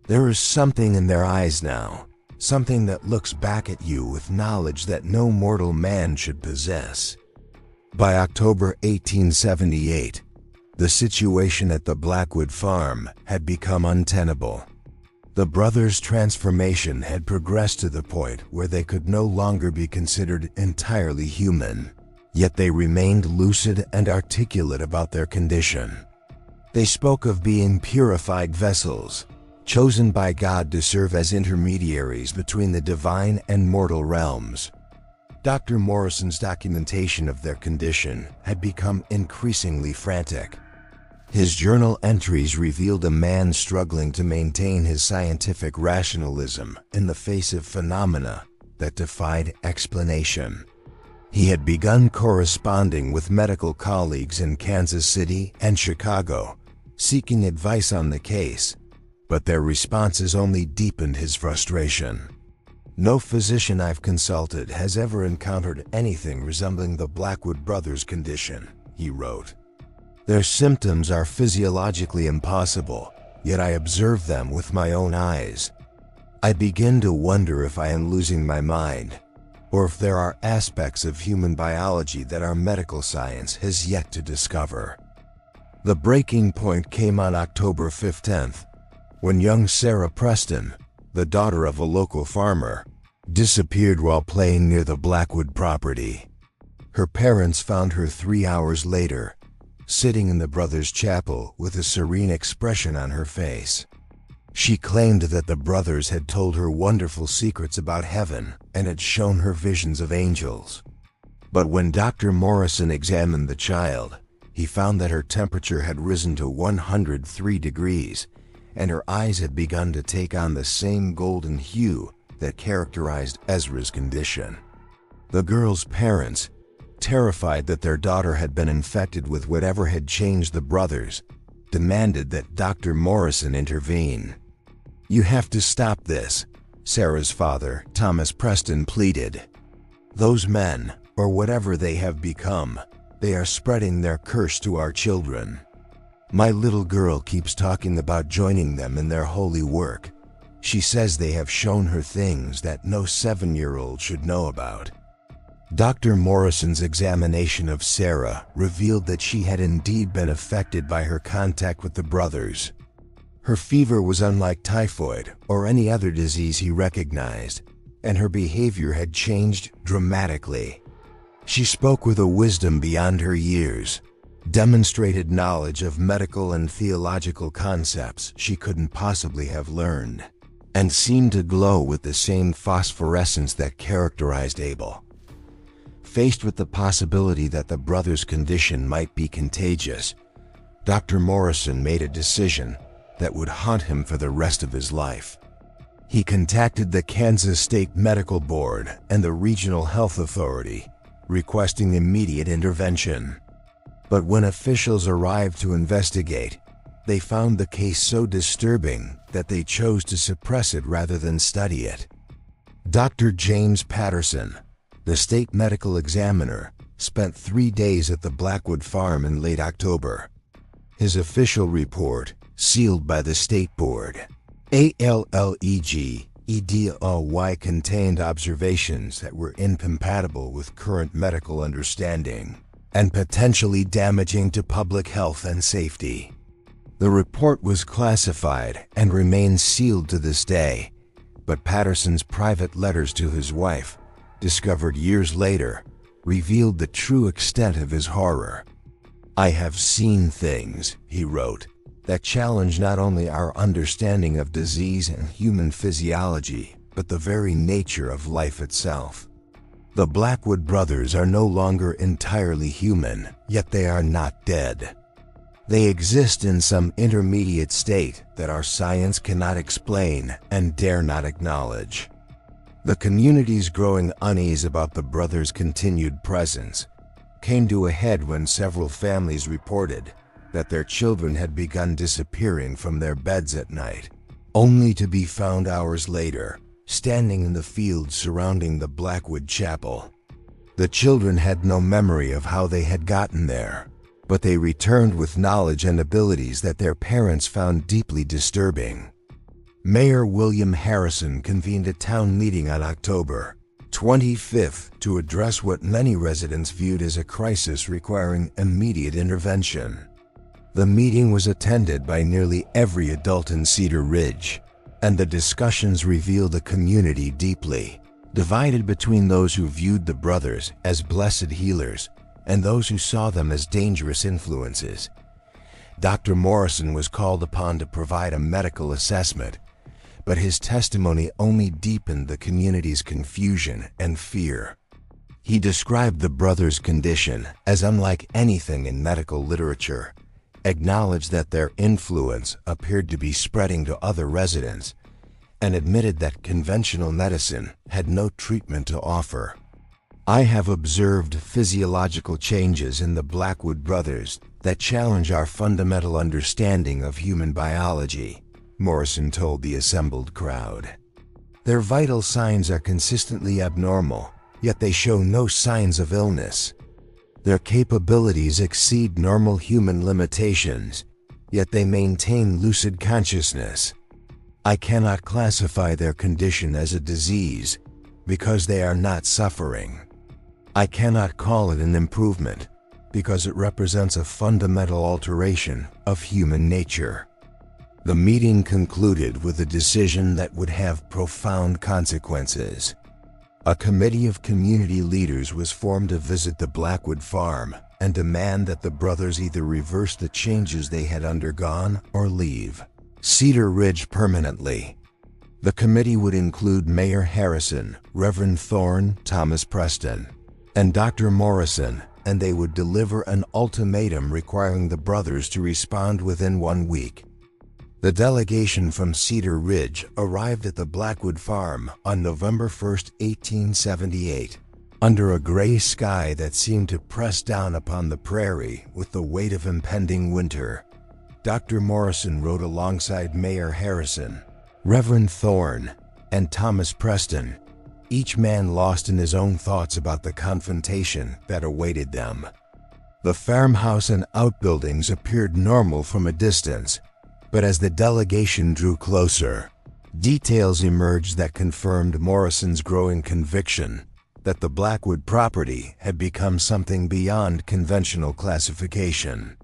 There is something in their eyes now, something that looks back at you with knowledge that no mortal man should possess." By October 1878, the situation at the Blackwood farm had become untenable. The brothers' transformation had progressed to the point where they could no longer be considered entirely human, yet they remained lucid and articulate about their condition. They spoke of being purified vessels, chosen by God to serve as intermediaries between the divine and mortal realms. Dr. Morrison's documentation of their condition had become increasingly frantic. His journal entries revealed a man struggling to maintain his scientific rationalism in the face of phenomena that defied explanation. He had begun corresponding with medical colleagues in Kansas City and Chicago, seeking advice on the case, but their responses only deepened his frustration. "No physician I've consulted has ever encountered anything resembling the Blackwood brothers' condition," he wrote. "Their symptoms are physiologically impossible, yet I observe them with my own eyes. I begin to wonder if I am losing my mind, or if there are aspects of human biology that our medical science has yet to discover." The breaking point came on October 15th, when young Sarah Preston, the daughter of a local farmer, disappeared while playing near the Blackwood property. Her parents found her 3 hours later, sitting in the brothers' chapel with a serene expression on her face. She claimed that the brothers had told her wonderful secrets about heaven and had shown her visions of angels. But when Dr. Morrison examined the child, he found that her temperature had risen to 103 degrees, and her eyes had begun to take on the same golden hue that characterized Ezra's condition. The girl's parents, terrified that their daughter had been infected with whatever had changed the brothers, demanded that Dr. Morrison intervene. "You have to stop this," Sarah's father, Thomas Preston, pleaded. "Those men, or whatever they have become, they are spreading their curse to our children." My little girl keeps talking about joining them in their holy work. She says they have shown her things that no 7-year-old should know about. Dr. Morrison's examination of Sarah revealed that she had indeed been affected by her contact with the brothers. Her fever was unlike typhoid or any other disease he recognized, and her behavior had changed dramatically. She spoke with a wisdom beyond her years, demonstrated knowledge of medical and theological concepts she couldn't possibly have learned, and seemed to glow with the same phosphorescence that characterized Abel. Faced with the possibility that the brother's condition might be contagious, Dr. Morrison made a decision that would haunt him for the rest of his life. He contacted the Kansas State Medical Board and the Regional Health Authority, requesting immediate intervention. But when officials arrived to investigate, they found the case so disturbing that they chose to suppress it rather than study it. Dr. James Patterson, the state medical examiner, spent 3 days at the Blackwood farm in late October. His official report, sealed by the state board, ALLEGEDOY, contained observations that were incompatible with current medical understanding and potentially damaging to public health and safety. The report was classified and remains sealed to this day, but Patterson's private letters to his wife, discovered years later, revealed the true extent of his horror. "I have seen things," he wrote, "that challenge not only our understanding of disease and human physiology, but the very nature of life itself. The Blackwood brothers are no longer entirely human, yet they are not dead. They exist in some intermediate state that our science cannot explain and dare not acknowledge." The community's growing unease about the brothers' continued presence came to a head when several families reported that their children had begun disappearing from their beds at night, only to be found hours later, standing in the fields surrounding the Blackwood Chapel. The children had no memory of how they had gotten there, but they returned with knowledge and abilities that their parents found deeply disturbing. Mayor William Harrison convened a town meeting on October 25th to address what many residents viewed as a crisis requiring immediate intervention. The meeting was attended by nearly every adult in Cedar Ridge, and the discussions revealed a community deeply divided between those who viewed the brothers as blessed healers and those who saw them as dangerous influences. Dr. Morrison was called upon to provide a medical assessment, but his testimony only deepened the community's confusion and fear. He described the brothers' condition as unlike anything in medical literature, acknowledged that their influence appeared to be spreading to other residents, and admitted that conventional medicine had no treatment to offer. "I have observed physiological changes in the Blackwood brothers that challenge our fundamental understanding of human biology," Morrison told the assembled crowd. "Their vital signs are consistently abnormal, yet they show no signs of illness. Their capabilities exceed normal human limitations, yet they maintain lucid consciousness. I cannot classify their condition as a disease because they are not suffering. I cannot call it an improvement because it represents a fundamental alteration of human nature." The meeting concluded with a decision that would have profound consequences. A committee of community leaders was formed to visit the Blackwood farm and demand that the brothers either reverse the changes they had undergone or leave Cedar Ridge permanently. The committee would include Mayor Harrison, Reverend Thorne, Thomas Preston, and Dr. Morrison, and they would deliver an ultimatum requiring the brothers to respond within 1 week. The delegation from Cedar Ridge arrived at the Blackwood farm on November 1, 1878, under a gray sky that seemed to press down upon the prairie with the weight of impending winter. Dr. Morrison rode alongside Mayor Harrison, Reverend Thorne, and Thomas Preston, each man lost in his own thoughts about the confrontation that awaited them. The farmhouse and outbuildings appeared normal from a distance, but as the delegation drew closer, details emerged that confirmed Morrison's growing conviction that the Blackwood property had become something beyond conventional classification.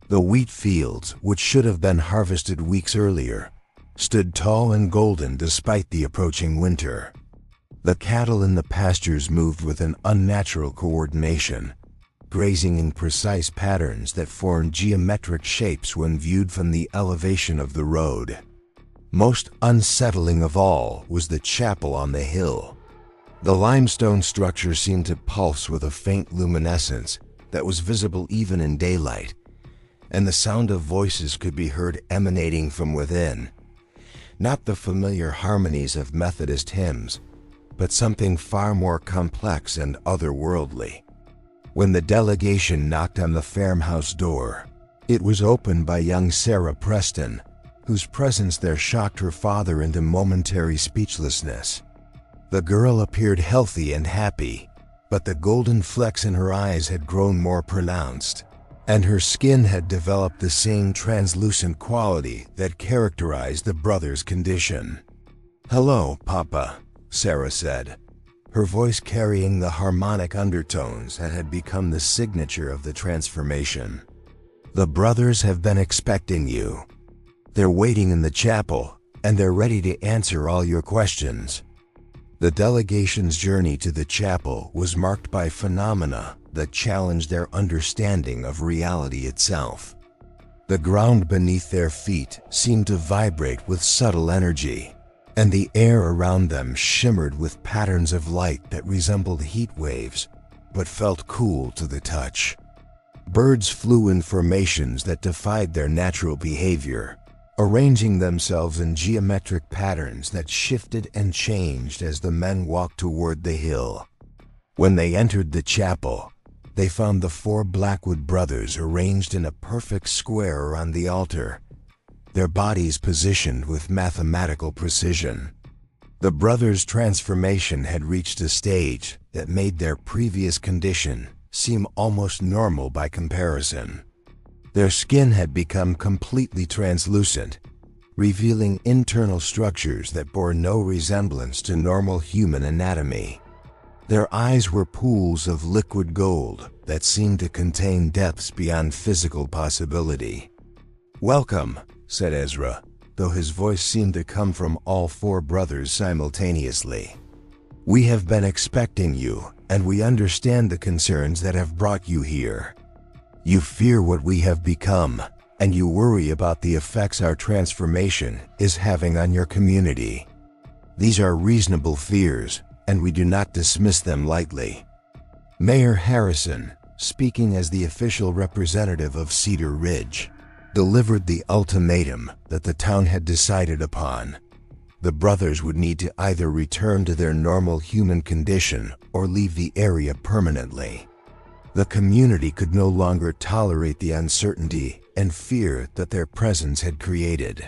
The wheat fields, which should have been harvested weeks earlier, stood tall and golden despite the approaching winter. The cattle in the pastures moved with an unnatural coordination, grazing in precise patterns that formed geometric shapes when viewed from the elevation of the road. Most unsettling of all was the chapel on the hill. The limestone structure seemed to pulse with a faint luminescence that was visible even in daylight, and the sound of voices could be heard emanating from within. Not the familiar harmonies of Methodist hymns, but something far more complex and otherworldly. When the delegation knocked on the farmhouse door, it was opened by young Sarah Preston, whose presence there shocked her father into momentary speechlessness. The girl appeared healthy and happy, but the golden flecks in her eyes had grown more pronounced, and her skin had developed the same translucent quality that characterized the brothers' condition. "Hello, Papa," Sarah said, her voice carrying the harmonic undertones that had become the signature of the transformation. "The brothers have been expecting you. They're waiting in the chapel, and they're ready to answer all your questions." The delegation's journey to the chapel was marked by phenomena that challenged their understanding of reality itself. The ground beneath their feet seemed to vibrate with subtle energy, and the air around them shimmered with patterns of light that resembled heat waves, but felt cool to the touch. Birds flew in formations that defied their natural behavior, arranging themselves in geometric patterns that shifted and changed as the men walked toward the hill. When they entered the chapel, they found the four Blackwood brothers arranged in a perfect square around the altar, their bodies positioned with mathematical precision. The brothers' transformation had reached a stage that made their previous condition seem almost normal by comparison. Their skin had become completely translucent, revealing internal structures that bore no resemblance to normal human anatomy. Their eyes were pools of liquid gold that seemed to contain depths beyond physical possibility. "Welcome," said Ezra, though his voice seemed to come from all four brothers simultaneously. "We have been expecting you, and we understand the concerns that have brought you here. You fear what we have become, and you worry about the effects our transformation is having on your community. These are reasonable fears, and we do not dismiss them lightly." Mayor Harrison, speaking as the official representative of Cedar Ridge, delivered the ultimatum that the town had decided upon. The brothers would need to either return to their normal human condition or leave the area permanently. The community could no longer tolerate the uncertainty and fear that their presence had created.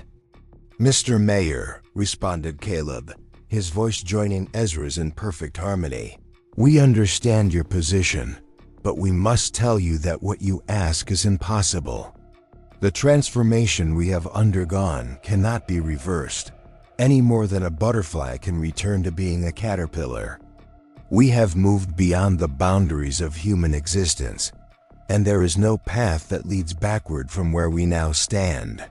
"Mr. Mayor," responded Caleb, his voice joining Ezra's in perfect harmony, "we understand your position, but we must tell you that what you ask is impossible. The transformation we have undergone cannot be reversed, any more than a butterfly can return to being a caterpillar. We have moved beyond the boundaries of human existence, and there is no path that leads backward from where we now stand."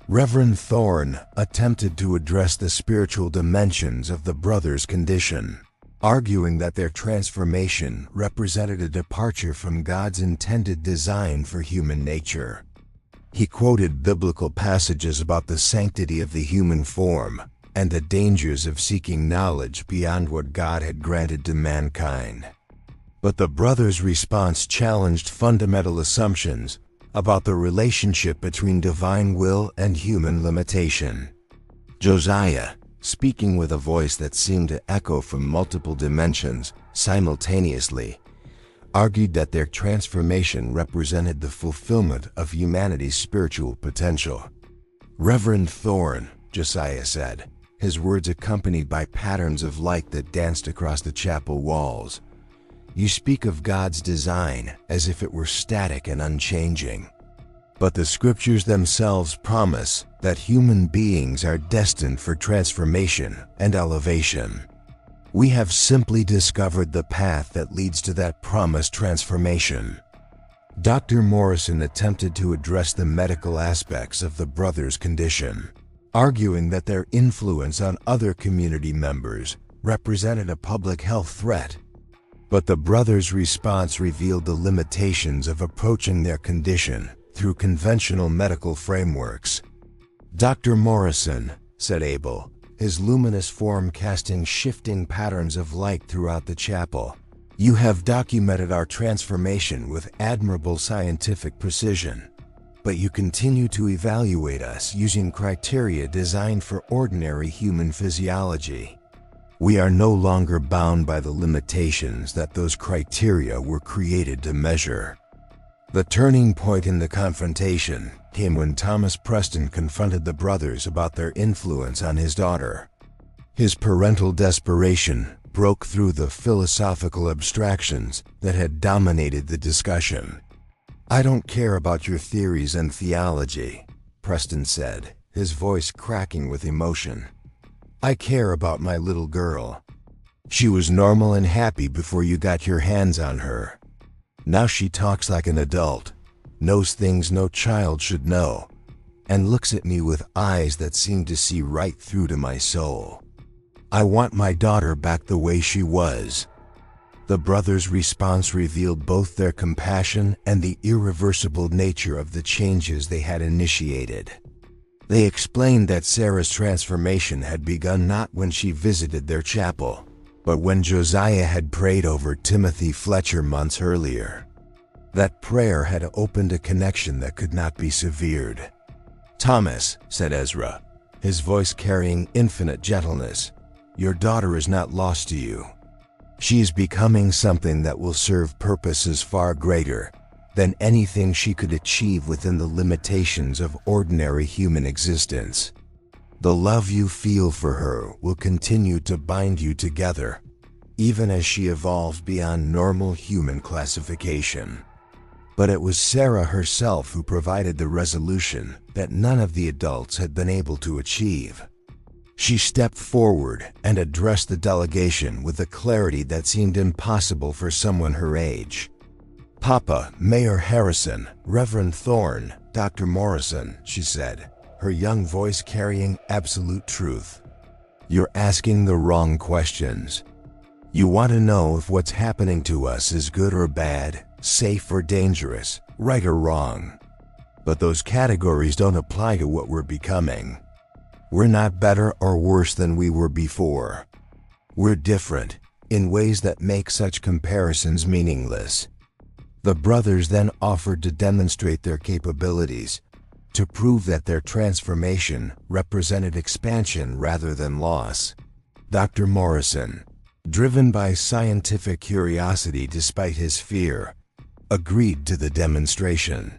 Reverend Thorne attempted to address the spiritual dimensions of the brothers' condition, arguing that their transformation represented a departure from God's intended design for human nature. He quoted biblical passages about the sanctity of the human form and the dangers of seeking knowledge beyond what God had granted to mankind. But the brothers' response challenged fundamental assumptions about the relationship between divine will and human limitation. Josiah, speaking with a voice that seemed to echo from multiple dimensions simultaneously, argued that their transformation represented the fulfillment of humanity's spiritual potential. "Reverend Thorne," Josiah said, his words accompanied by patterns of light that danced across the chapel walls, You speak of God's design as if it were static and unchanging. But the scriptures themselves promise that human beings are destined for transformation and elevation. We have simply discovered the path that leads to that promised transformation. Dr. Morrison attempted to address the medical aspects of the brothers' condition, arguing that their influence on other community members represented a public health threat. But the brothers' response revealed the limitations of approaching their condition through conventional medical frameworks. "Dr. Morrison," said Abel, his luminous form casting shifting patterns of light throughout the chapel, "you have documented our transformation with admirable scientific precision. But you continue to evaluate us using criteria designed for ordinary human physiology. We are no longer bound by the limitations that those criteria were created to measure." The turning point in the confrontation came when Thomas Preston confronted the brothers about their influence on his daughter. His parental desperation broke through the philosophical abstractions that had dominated the discussion. "I don't care about your theories and theology," Preston said, his voice cracking with emotion. "I care about my little girl. She was normal and happy before you got your hands on her. Now she talks like an adult, knows things no child should know, and looks at me with eyes that seem to see right through to my soul. I want my daughter back the way she was." The brothers' response revealed both their compassion and the irreversible nature of the changes they had initiated. They explained that Sarah's transformation had begun not when she visited their chapel, but when Josiah had prayed over Timothy Fletcher months earlier. That prayer had opened a connection that could not be severed. "Thomas," said Ezra, his voice carrying infinite gentleness, "your daughter is not lost to you. She is becoming something that will serve purposes far greater than anything she could achieve within the limitations of ordinary human existence. The love you feel for her will continue to bind you together, even as she evolves beyond normal human classification." But it was Sarah herself who provided the resolution that none of the adults had been able to achieve. She stepped forward and addressed the delegation with a clarity that seemed impossible for someone her age. "Papa, Mayor Harrison, Reverend Thorne, Dr. Morrison," she said, her young voice carrying absolute truth. "You're asking the wrong questions. You want to know if what's happening to us is good or bad, safe or dangerous, right or wrong. But those categories don't apply to what we're becoming. We're not better or worse than we were before. We're different in ways that make such comparisons meaningless." The brothers then offered to demonstrate their capabilities, to prove that their transformation represented expansion rather than loss. Dr. Morrison, driven by scientific curiosity despite his fear, agreed to the demonstration.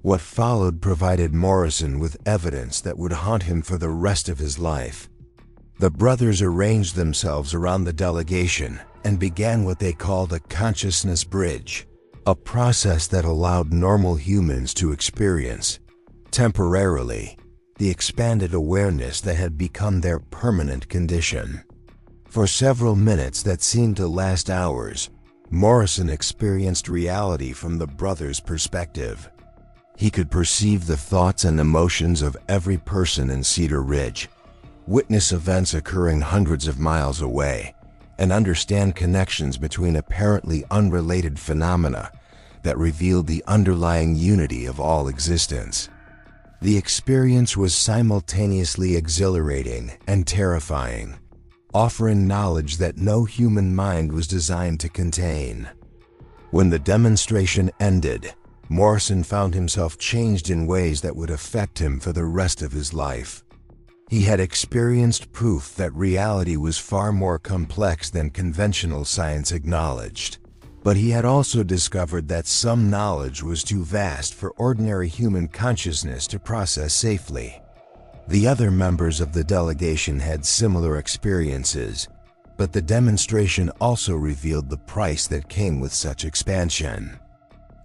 What followed provided Morrison with evidence that would haunt him for the rest of his life. The brothers arranged themselves around the delegation and began what they called a consciousness bridge, a process that allowed normal humans to experience, temporarily, the expanded awareness that had become their permanent condition. For several minutes that seemed to last hours, Morrison experienced reality from the brothers' perspective. He could perceive the thoughts and emotions of every person in Cedar Ridge, witness events occurring hundreds of miles away, and understand connections between apparently unrelated phenomena that revealed the underlying unity of all existence. The experience was simultaneously exhilarating and terrifying, offering knowledge that no human mind was designed to contain. When the demonstration ended, Morrison found himself changed in ways that would affect him for the rest of his life. He had experienced proof that reality was far more complex than conventional science acknowledged. But he had also discovered that some knowledge was too vast for ordinary human consciousness to process safely. The other members of the delegation had similar experiences, But the demonstration also revealed the price that came with such expansion.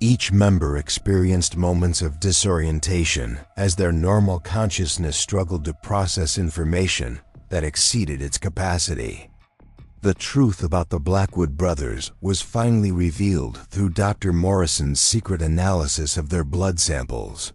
Each member experienced moments of disorientation as their normal consciousness struggled to process information that exceeded its capacity. The truth about the Blackwood brothers was finally revealed through Dr. Morrison's secret analysis of their blood samples.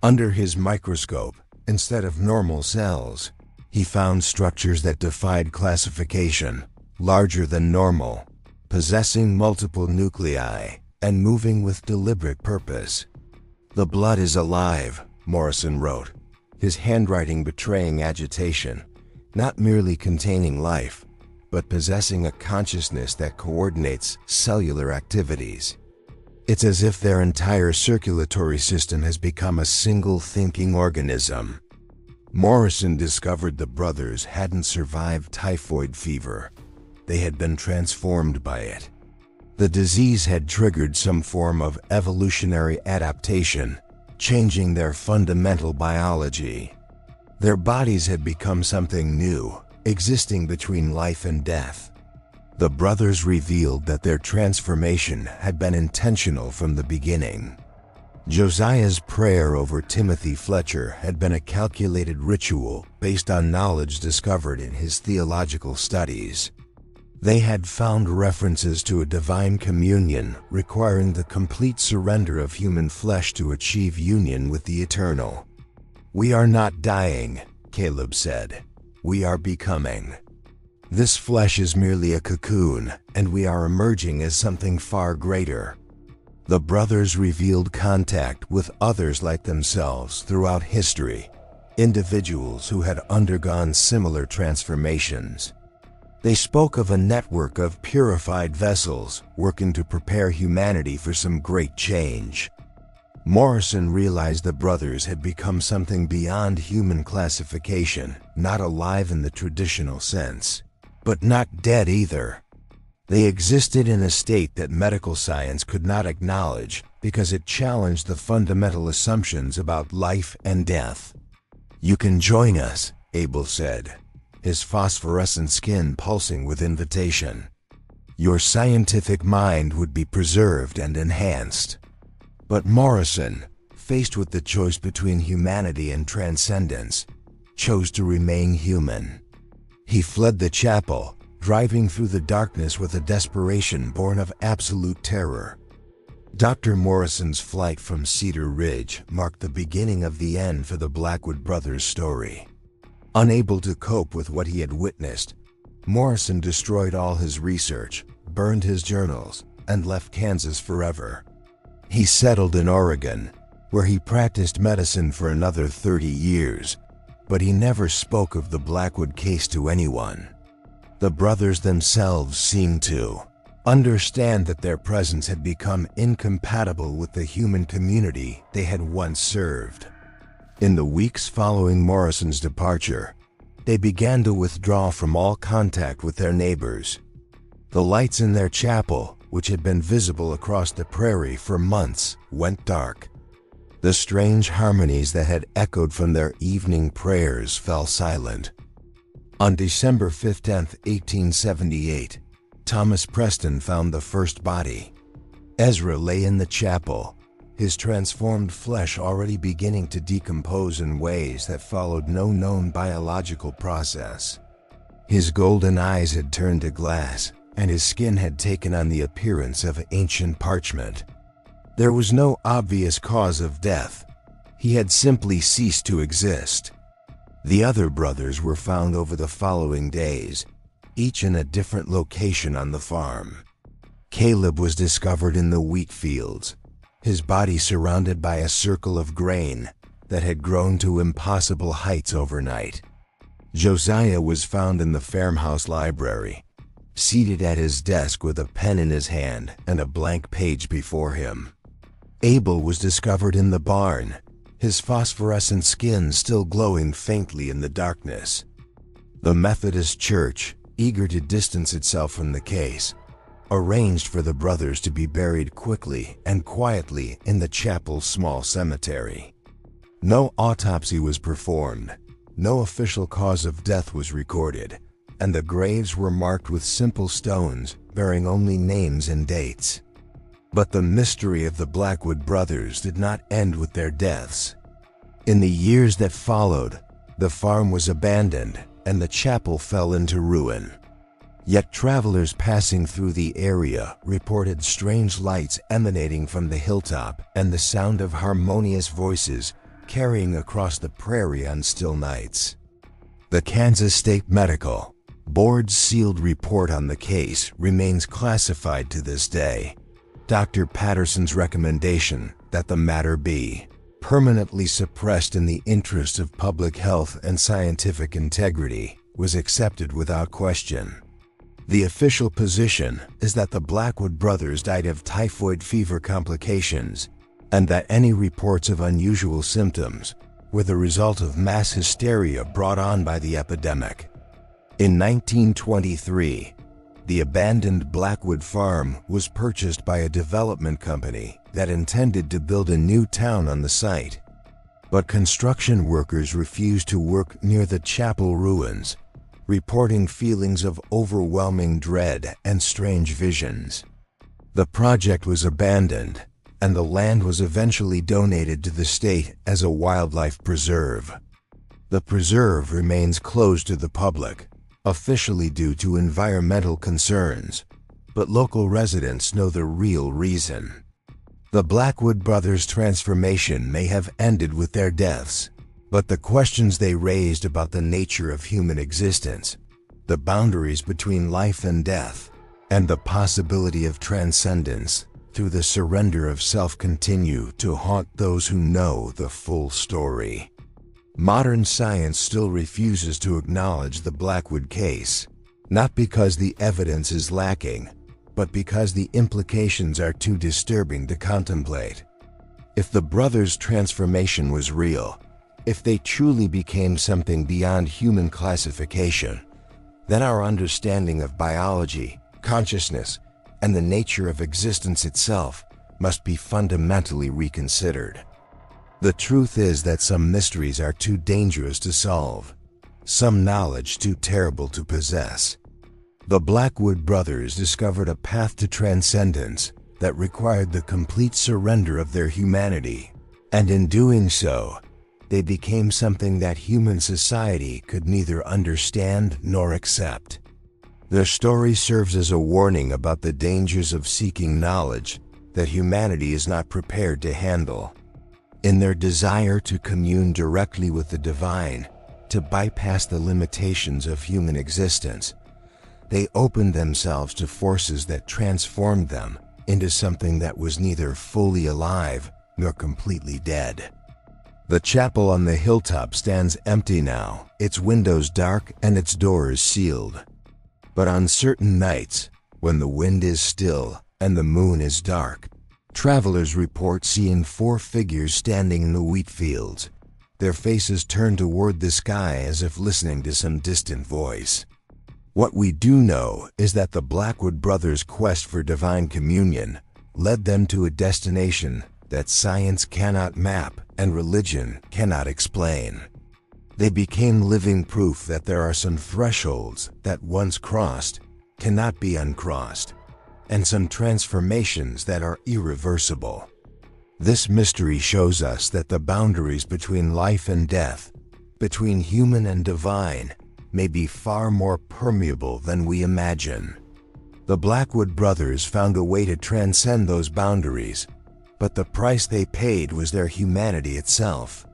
Under his microscope, instead of normal cells, he found structures that defied classification, larger than normal, possessing multiple nuclei, and moving with deliberate purpose. "The blood is alive," Morrison wrote, his handwriting betraying agitation, "not merely containing life, but possessing a consciousness that coordinates cellular activities. It's as if their entire circulatory system has become a single thinking organism." Morrison discovered the brothers hadn't survived typhoid fever. They had been transformed by it. The disease had triggered some form of evolutionary adaptation, changing their fundamental biology. Their bodies had become something new, existing between life and death. The brothers revealed that their transformation had been intentional from the beginning. Josiah's prayer over Timothy Fletcher had been a calculated ritual based on knowledge discovered in his theological studies. They had found references to a divine communion requiring the complete surrender of human flesh to achieve union with the eternal. "We are not dying," Caleb said. "We are becoming. This flesh is merely a cocoon, and we are emerging as something far greater." The brothers revealed contact with others like themselves throughout history, individuals who had undergone similar transformations. They spoke of a network of purified vessels working to prepare humanity for some great change. Morrison realized the brothers had become something beyond human classification, not alive in the traditional sense, but not dead either. They existed in a state that medical science could not acknowledge because it challenged the fundamental assumptions about life and death. "You can join us," Abel said, his phosphorescent skin pulsing with invitation. "Your scientific mind would be preserved and enhanced." But Morrison, faced with the choice between humanity and transcendence, chose to remain human. He fled the chapel, driving through the darkness with a desperation born of absolute terror. Dr. Morrison's flight from Cedar Ridge marked the beginning of the end for the Blackwood brothers' story. Unable to cope with what he had witnessed, Morrison destroyed all his research, burned his journals, and left Kansas forever. He settled in Oregon, where he practiced medicine for another 30 years, but he never spoke of the Blackwood case to anyone. The brothers themselves seemed to understand that their presence had become incompatible with the human community they had once served. In the weeks following Morrison's departure, they began to withdraw from all contact with their neighbors. The lights in their chapel, which had been visible across the prairie for months, went dark. The strange harmonies that had echoed from their evening prayers fell silent. On December 15, 1878, Thomas Preston found the first body. Ezra lay in the chapel, his transformed flesh already beginning to decompose in ways that followed no known biological process. His golden eyes had turned to glass, and his skin had taken on the appearance of ancient parchment. There was no obvious cause of death. He had simply ceased to exist. The other brothers were found over the following days, each in a different location on the farm. Caleb was discovered in the wheat fields, his body surrounded by a circle of grain that had grown to impossible heights overnight. Josiah was found in the farmhouse library, seated at his desk with a pen in his hand and a blank page before him. Abel was discovered in the barn, his phosphorescent skin still glowing faintly in the darkness. The Methodist Church, eager to distance itself from the case, arranged for the brothers to be buried quickly and quietly in the chapel's small cemetery. No autopsy was performed, no official cause of death was recorded, and the graves were marked with simple stones bearing only names and dates. But the mystery of the Blackwood brothers did not end with their deaths. In the years that followed, the farm was abandoned and the chapel fell into ruin. Yet travelers passing through the area reported strange lights emanating from the hilltop and the sound of harmonious voices carrying across the prairie on still nights. The Kansas State Medical Board's sealed report on the case remains classified to this day. Dr. Patterson's recommendation that the matter be permanently suppressed in the interest of public health and scientific integrity was accepted without question. The official position is that the Blackwood brothers died of typhoid fever complications and that any reports of unusual symptoms were the result of mass hysteria brought on by the epidemic. In 1923, the abandoned Blackwood farm was purchased by a development company that intended to build a new town on the site. But construction workers refused to work near the chapel ruins, reporting feelings of overwhelming dread and strange visions. The project was abandoned, and the land was eventually donated to the state as a wildlife preserve. The preserve remains closed to the public, officially due to environmental concerns, but local residents know the real reason. The Blackwood brothers' transformation may have ended with their deaths, but the questions they raised about the nature of human existence, the boundaries between life and death, and the possibility of transcendence through the surrender of self continue to haunt those who know the full story. Modern science still refuses to acknowledge the Blackwood case, not because the evidence is lacking, but because the implications are too disturbing to contemplate. If the brothers' transformation was real, if they truly became something beyond human classification, then our understanding of biology, consciousness, and the nature of existence itself must be fundamentally reconsidered. The truth is that some mysteries are too dangerous to solve, some knowledge too terrible to possess. The Blackwood brothers discovered a path to transcendence that required the complete surrender of their humanity, and in doing so, they became something that human society could neither understand nor accept. Their story serves as a warning about the dangers of seeking knowledge that humanity is not prepared to handle. In their desire to commune directly with the divine, to bypass the limitations of human existence, they opened themselves to forces that transformed them into something that was neither fully alive nor completely dead. The chapel on the hilltop stands empty now, its windows dark and its doors sealed. But on certain nights, when the wind is still and the moon is dark, travelers report seeing 4 figures standing in the wheat fields, their faces turned toward the sky as if listening to some distant voice. What we do know is that the Blackwood brothers' quest for divine communion led them to a destination that science cannot map and religion cannot explain. They became living proof that there are some thresholds that once crossed cannot be uncrossed, and some transformations that are irreversible. This mystery shows us that the boundaries between life and death, between human and divine, may be far more permeable than we imagine. The Blackwood brothers found a way to transcend those boundaries, but the price they paid was their humanity itself.